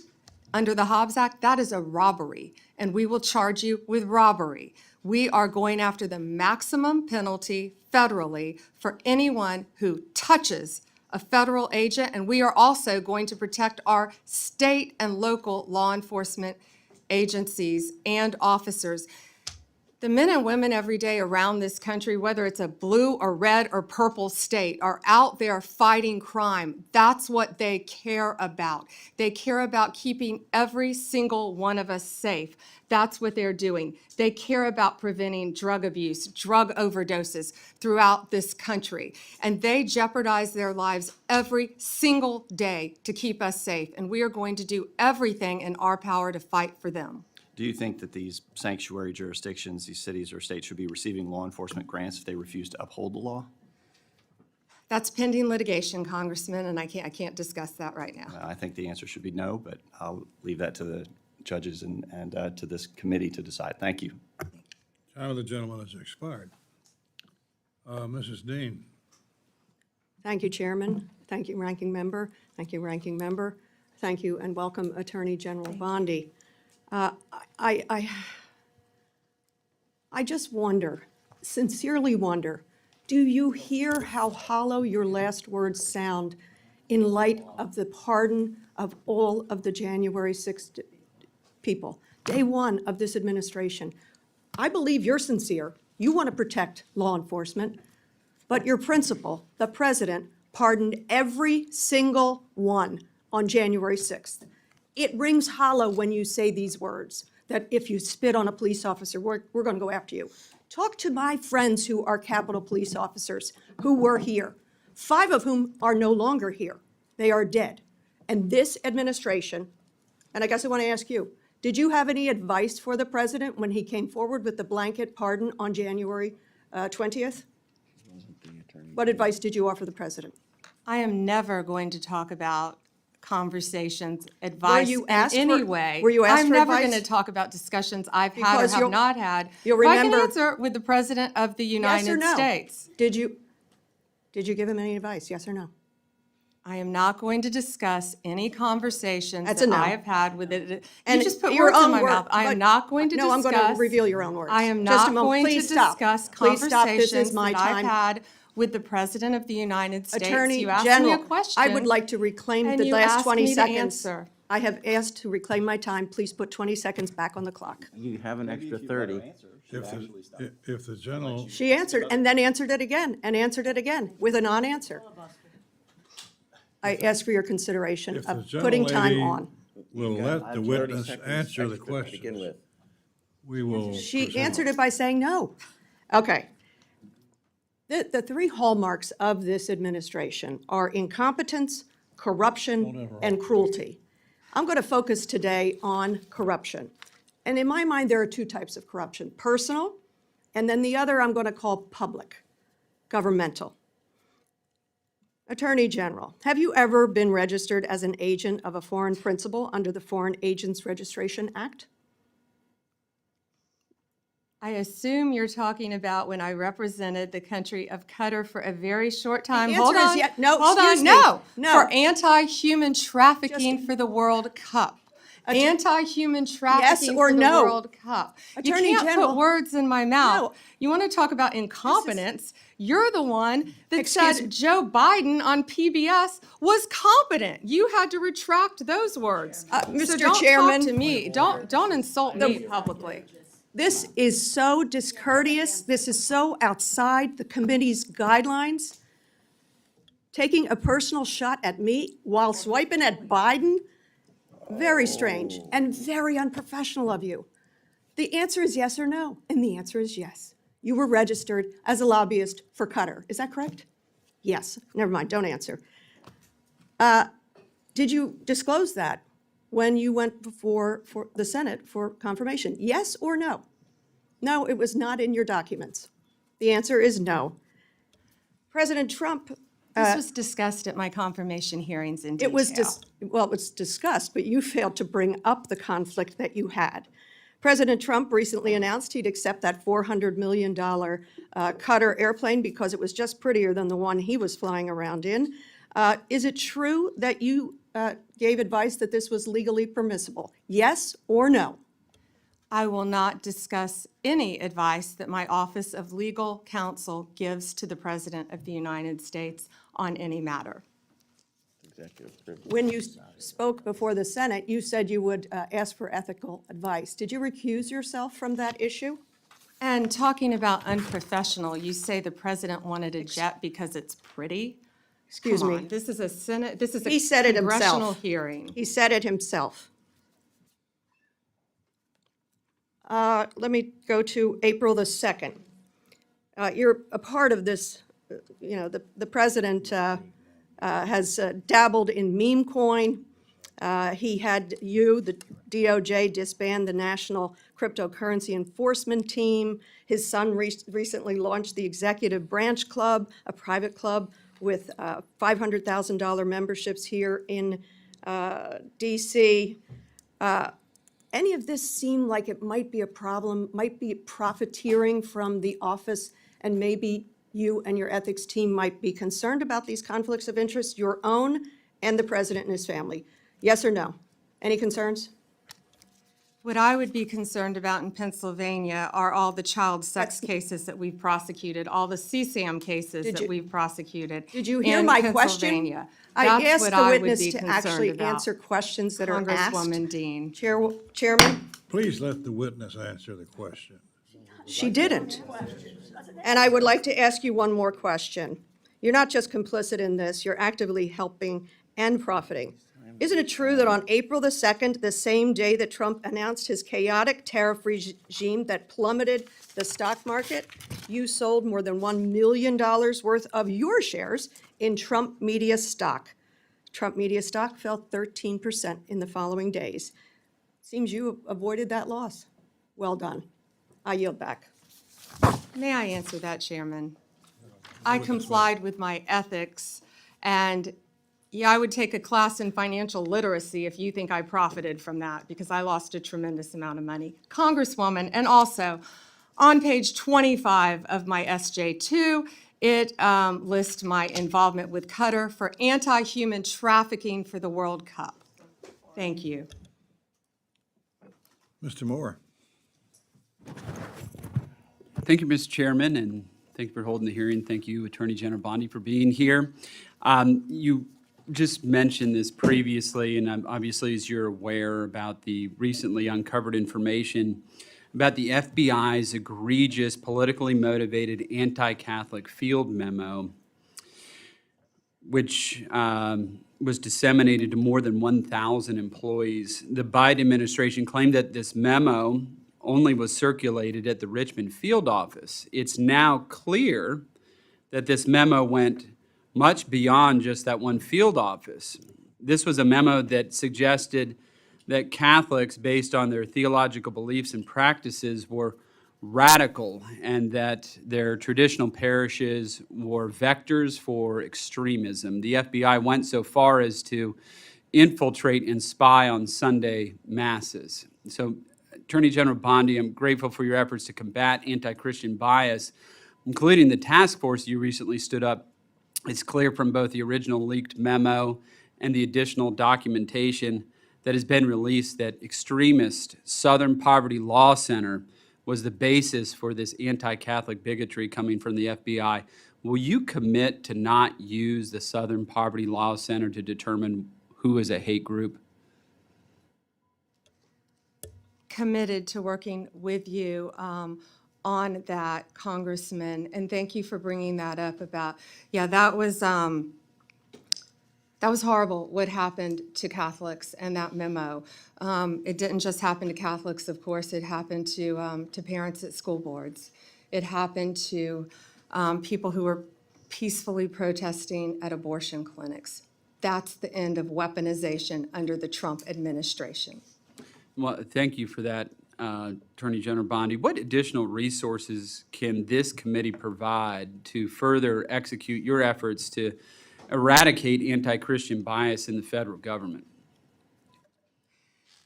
under the Hobbs Act, that is a robbery, and we will charge you with robbery. We are going after the maximum penalty federally for anyone who touches a federal agent, and we are also going to protect our state and local law enforcement agencies and officers. The men and women every day around this country, whether it's a blue or red or purple state, are out there fighting crime. That's what they care about. They care about keeping every single one of us safe. That's what they're doing. They care about preventing drug abuse, drug overdoses throughout this country. And they jeopardize their lives every single day to keep us safe. And we are going to do everything in our power to fight for them. Do you think that these sanctuary jurisdictions, these cities or states, should be receiving law enforcement grants if they refuse to uphold the law? That's pending litigation, Congressman, and I can't discuss that right now. I think the answer should be no, but I'll leave that to the judges and to this committee to decide. Thank you. Time of the gentleman has expired. Mrs. Dean. Thank you, Chairman. Thank you, Ranking Member. Thank you, Ranking Member. Thank you, and welcome Attorney General Bondi. I just wonder, sincerely wonder, do you hear how hollow your last words sound in light of the pardon of all of the January 6th people, day one of this administration. I believe you're sincere. You want to protect law enforcement, but your principal, the president, pardoned every single one on January 6th. It rings hollow when you say these words, that if you spit on a police officer, we're going to go after you. Talk to my friends who are Capitol Police officers who were here, 5 of whom are no longer here. They are dead. And this administration, and I guess I want to ask you, did you have any advice for the president when he came forward with the blanket pardon on January 20th? What advice did you offer the president? I am never going to talk about conversations, advice you in asked any for- way. were you asked I'm for never advice? going to talk about discussions I've had or Because have you'll- not had. you'll But I remember- can answer with the President of the Yes or United no? States. Did you give him any advice, yes or no? I am not going to discuss any conversations That's a that no. I have had with it. You And just put your words in own my word- mouth. I but- am not going to No, discuss. I'm going to reveal your own words. I am Just a not moment. going to Please stop. discuss Please stop. This is conversations my that I've time. had with the President of the United States. Attorney You asked me a General, question. I would like to reclaim and the you last asked 20 me to seconds. answer. I have asked to reclaim my time. Please put 20 seconds back on the clock. You have an extra 30. If the general, She answered, and then answered it again, and answered it again, with a non-answer. I ask for your consideration if the of putting general time lady on. will let the witness answer the questions, we will She proceed. answered it by saying no. Okay. The 3 hallmarks of this administration are incompetence, corruption, and cruelty. I'm going to focus today on corruption. And in my mind, there are 2 types of corruption: personal, and then the other I'm going to call public, governmental. Attorney General, have you ever been registered as an agent of a foreign principal under the Foreign Agents Registration Act? I assume you're talking about when I represented the country of Qatar for a very short time. The Hold answer is on. yet- no, Hold excuse on. me. No. No. For anti-human trafficking for the World Cup. Anti-human trafficking or for the no? World Cup. Attorney You can't General- put words in my mouth. No. You want to talk about incompetence? You're the one that Excuse said me. Joe Biden on PBS was competent. You had to retract those words. So Mr. don't Chairman. talk to me. Don't insult me publicly. This is so discourteous. This is so outside the committee's guidelines. Taking a personal shot at me while swiping at Biden, very strange and very unprofessional of you. The answer is yes or no, and the answer is yes. You were registered as a lobbyist for Qatar. Is that correct? Yes. Never mind, don't answer. Did you disclose that when you went before for the Senate for confirmation? Yes or no? No, it was not in your documents. The answer is no. President Trump, This was discussed at my confirmation hearings in detail. it was discussed, but you failed to bring up the conflict that you had. President Trump recently announced he'd accept that $400 million Qatar airplane because it was just prettier than the one he was flying around in. Is it true that you gave advice that this was legally permissible? Yes or no? I will not discuss any advice that my Office of Legal Counsel gives to the President of the United States on any matter. When you spoke before the Senate, you said you would ask for ethical advice. Did you recuse yourself from that issue? And talking about unprofessional, you say the President wanted a jet because it's pretty? Excuse Come me. on, this is a Senate, this is He a said it congressional himself. hearing. He said it himself. Let me go to April the 2nd. You're a part of this, the president has dabbled in meme coin. He had the DOJ disband the National Cryptocurrency Enforcement Team. His son recently launched the Executive Branch Club, a private club with $500,000 memberships here in DC. Any of this seem like it might be a problem, might be profiteering from the office, and maybe you and your ethics team might be concerned about these conflicts of interest, your own and the president and his family? Yes or no? Any concerns? What I would be concerned about in Pennsylvania are all the child sex cases that we've prosecuted, all the CSAM cases Did that you- we've prosecuted Did you hear in my question? Pennsylvania. I That's asked what the I would witness be to concerned actually about. answer questions that are asked. Congresswoman Dean. Chairman, Please let the witness answer the question. she didn't. And I would like to ask you one more question. You're not just complicit in this, you're actively helping and profiting. Isn't it true that on April the 2nd, the same day that Trump announced his chaotic tariff regime that plummeted the stock market, you sold more than $1 million worth of your shares in Trump Media stock? Trump Media stock fell 13% in the following days. Seems you avoided that loss. Well done. I yield back. May I answer that, Chairman? I complied with my ethics, and yeah, I would take a class in financial literacy if you think I profited from that, because I lost a tremendous amount of money. Congresswoman, and also, on page 25 of my SJ2, it lists my involvement with Qatar for anti-human trafficking for the World Cup. Thank you. Mr. Moore. Thank you, Mr. Chairman, and thank you for holding the hearing. Thank you, Attorney General Bondi, for being here. You just mentioned this previously, and obviously, as you're aware, about the recently uncovered information about the FBI's egregious, politically motivated, anti-Catholic field memo, which was disseminated to more than 1,000 employees. The Biden administration claimed that this memo only was circulated at the Richmond field office. It's now clear that this memo went much beyond just that one field office. This was a memo that suggested that Catholics, based on their theological beliefs and practices, were radical and that their traditional parishes were vectors for extremism. The FBI went so far as to infiltrate and spy on Sunday masses. So, Attorney General Bondi, I'm grateful for your efforts to combat anti-Christian bias, including the task force you recently stood up. It's clear from both the original leaked memo and the additional documentation that has been released that extremist Southern Poverty Law Center was the basis for this anti-Catholic bigotry coming from the FBI. Will you commit to not use the Southern Poverty Law Center to determine who is a hate group? Committed to working with you on that, Congressman, and thank you for bringing that up about, yeah, that was horrible what happened to Catholics and that memo. It didn't just happen to Catholics, of course, it happened to parents at school boards. It happened to people who were peacefully protesting at abortion clinics. That's the end of weaponization under the Trump administration. Well, thank you for that, Attorney General Bondi. What additional resources can this committee provide to further execute your efforts to eradicate anti-Christian bias in the federal government?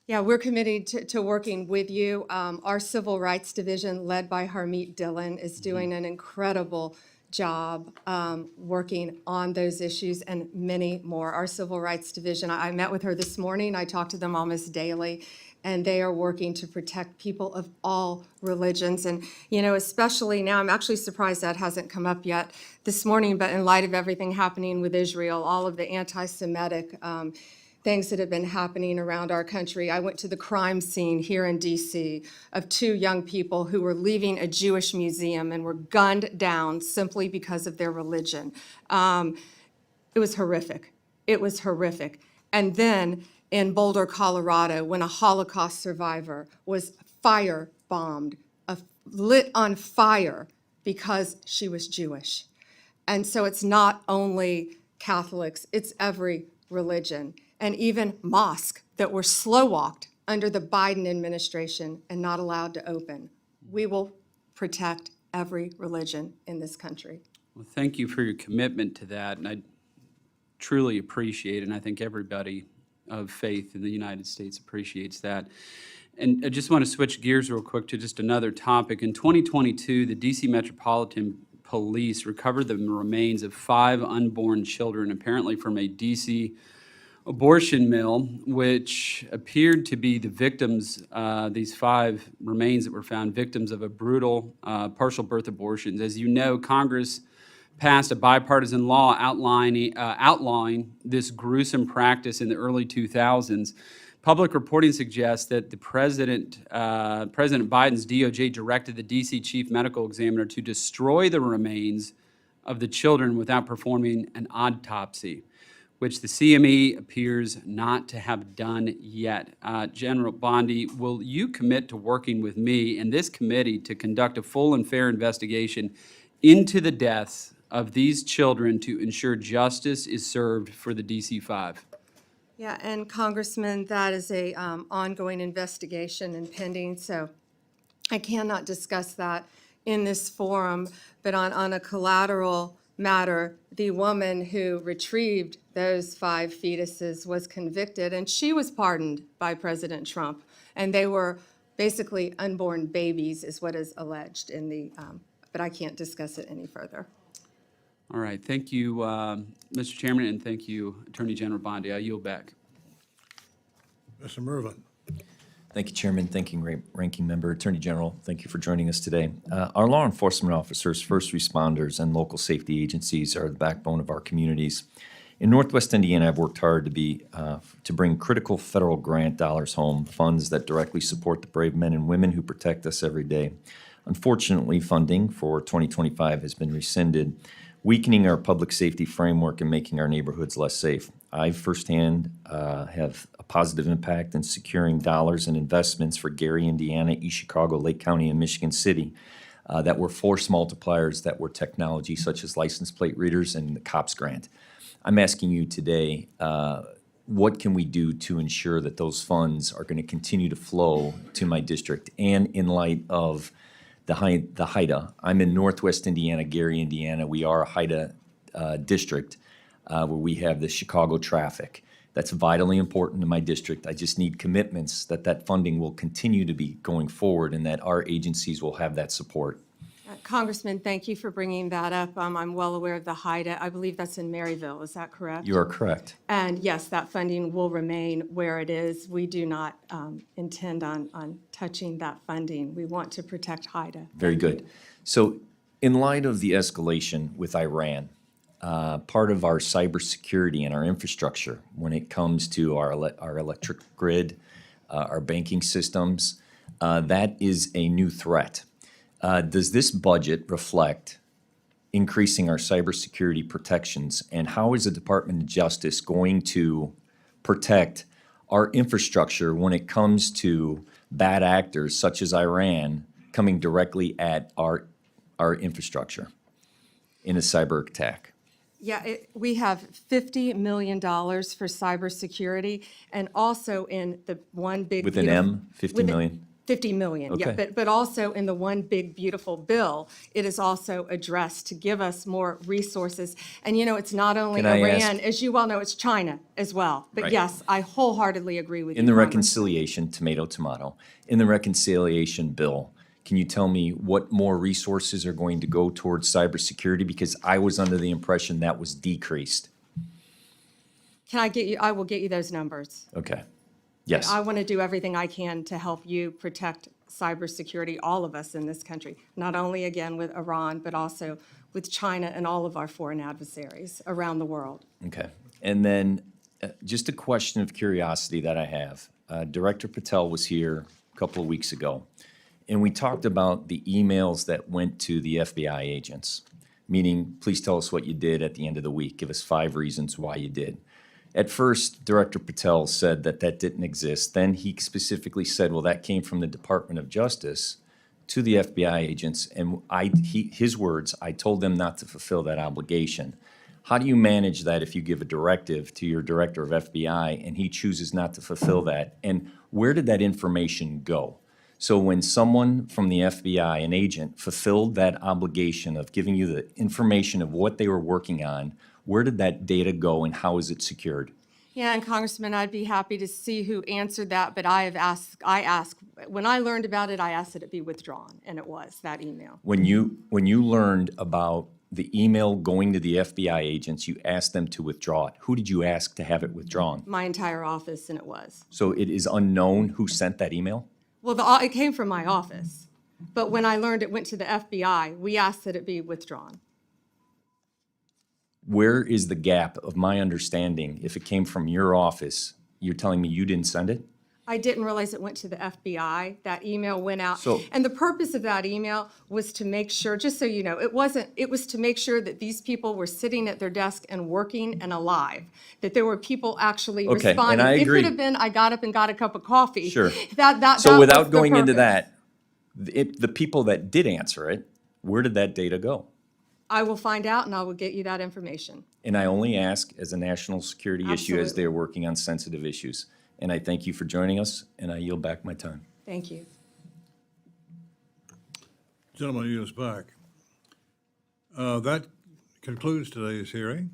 Yeah, we're committed to working with you. Our Civil Rights Division, led by Harmeet Dillon, is doing an incredible job working on those issues and many more. Our Civil Rights Division, I met with her this morning. I talk to them almost daily, and they are working to protect people of all religions. And, you know, especially now, I'm actually surprised that hasn't come up yet this morning, but in light of everything happening with Israel, all of the anti-Semitic things that have been happening around our country. I went to the crime scene here in DC of 2 young people who were leaving a Jewish museum and were gunned down simply because of their religion. It was horrific. It was horrific. And then in Boulder, Colorado, when a Holocaust survivor was firebombed, lit on fire because she was Jewish. And so it's not only Catholics, it's every religion. And even mosques that were slow-walked under the Biden administration and not allowed to open. We will protect every religion in this country. Well, thank you for your commitment to that, and I truly appreciate it, and I think everybody of faith in the United States appreciates that. And I just want to switch gears real quick to just another topic. In 2022, the DC Metropolitan Police recovered the remains of 5 unborn children, apparently from a DC abortion mill, which appeared to be the victims, these 5 remains that were found, victims of a brutal partial birth abortions. As you know, Congress passed a bipartisan law outlawing this gruesome practice in the early 2000s. Public reporting suggests that President Biden's DOJ directed the D.C. chief medical examiner to destroy the remains of the children without performing an autopsy, which the CME appears not to have done yet. General Bondi, will you commit to working with me and this committee to conduct a full and fair investigation into the deaths of these children to ensure justice is served for the DC-5? Yeah, and Congressman, that is a ongoing investigation and pending, so I cannot discuss that in this forum. But on a collateral matter, the woman who retrieved those 5 fetuses was convicted, and she was pardoned by President Trump. And they were basically unborn babies, is what is alleged in the, but I can't discuss it any further. All right, thank you, Mr. Chairman, and thank you, Attorney General Bondi. I yield back. Mr. Mervin. Thank you, Chairman. Thank you, Ranking Member. Attorney General, thank you for joining us today. Our law enforcement officers, first responders, and local safety agencies are the backbone of our communities. In Northwest Indiana, I've worked hard to bring critical federal grant dollars home, funds that directly support the brave men and women who protect us every day. Unfortunately, funding for 2025 has been rescinded, weakening our public safety framework and making our neighborhoods less safe. I firsthand have a positive impact in securing dollars and investments for Gary, Indiana, East Chicago, Lake County, and Michigan City that were force multipliers that were technology such as license plate readers and the COPS grant. I'm asking you today, what can we do to ensure that those funds are going to continue to flow to my district? And in light of the HIDA, I'm in Northwest Indiana, Gary, Indiana. We are a HIDA district where we have the Chicago traffic. That's vitally important to my district. I just need commitments that that funding will continue to be going forward and that our agencies will have that support. Congressman, thank you for bringing that up. I'm well aware of the HIDA. I believe that's in Maryville, is that correct? You are correct. And yes, that funding will remain where it is. We do not intend on touching that funding. We want to protect HIDA. Very good. So in light of the escalation with Iran, part of our cybersecurity and our infrastructure when it comes to our electric grid, our banking systems, that is a new threat. Does this budget reflect increasing our cybersecurity protections, and how is the Department of Justice going to protect our infrastructure when it comes to bad actors such as Iran coming directly at our infrastructure in a cyber attack? Yeah, we have $50 million for cybersecurity, and also in the one big With an M, 50 million? 50 million, yeah, Okay. but also in the one big beautiful bill, it is also addressed to give us more resources. And you know, it's not only Can I Iran, ask- as you well know, it's China as well. But Right. yes, I wholeheartedly agree with you, In the Congress. reconciliation, tomato, in the reconciliation bill, can you tell me what more resources are going to go towards cybersecurity? Because I was under the impression that was decreased. Can I get you, I will get you those numbers. Okay. Yes. I want to do everything I can to help you protect cybersecurity, all of us in this country, not only again with Iran, but also with China and all of our foreign adversaries around the world. Okay. And then just a question of curiosity that I have. Director Patel was here a couple of weeks ago, and we talked about the emails that went to the FBI agents, meaning, please tell us what you did at the end of the week. Give us 5 reasons why you did. At first, Director Patel said that that didn't exist. Then he specifically said, well, that came from the Department of Justice to the FBI agents. And his words, I told them not to fulfill that obligation. How do you manage that if you give a directive to your director of FBI and he chooses not to fulfill that? And where did that information go? So when someone from the FBI, an agent, fulfilled that obligation of giving you the information of what they were working on, where did that data go and how is it secured? Yeah, and Congressman, I'd be happy to see who answered that, but I asked, when I learned about it, I asked that it be withdrawn, and it was, that email. When you learned about the email going to the FBI agents, you asked them to withdraw it. Who did you ask to have it withdrawn? My entire office, and it was. So it is unknown who sent that email? Well, it came from my office, but when I learned it went to the FBI, we asked that it be withdrawn. Where is the gap of my understanding? If it came from your office, you're telling me you didn't send it? I didn't realize it went to the FBI. That email went out. So- And the purpose of that email was to make sure, just so you know, it was to make sure that these people were sitting at their desk and working and alive, that there were people actually Okay, and responding. I It agree. could have been, I got up and got a cup of coffee. Sure. That So was without the going into purpose. that, the people that did answer it, where did that data go? I will find out and I will get you that information. And I only ask as a national security issue as Absolutely. they're working on sensitive issues. And I thank you for joining us, and I yield back my time. Thank you. Gentleman yields back. That concludes today's hearing.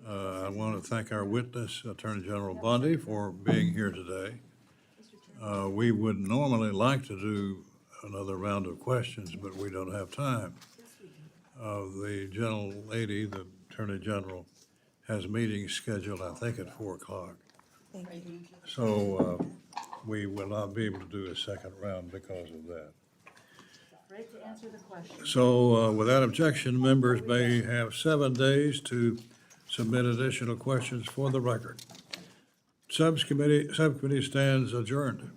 I want to thank our witness, Attorney General Bondi, for being here today. We would normally like to do another round of questions, but we don't have time. The gentlelady, the Attorney General, has meetings scheduled, I think, at 4 o'clock. So we will not be able to do a second round because of that. So without objection, members may have 7 days to submit additional questions for the record. Subcommittee stands adjourned.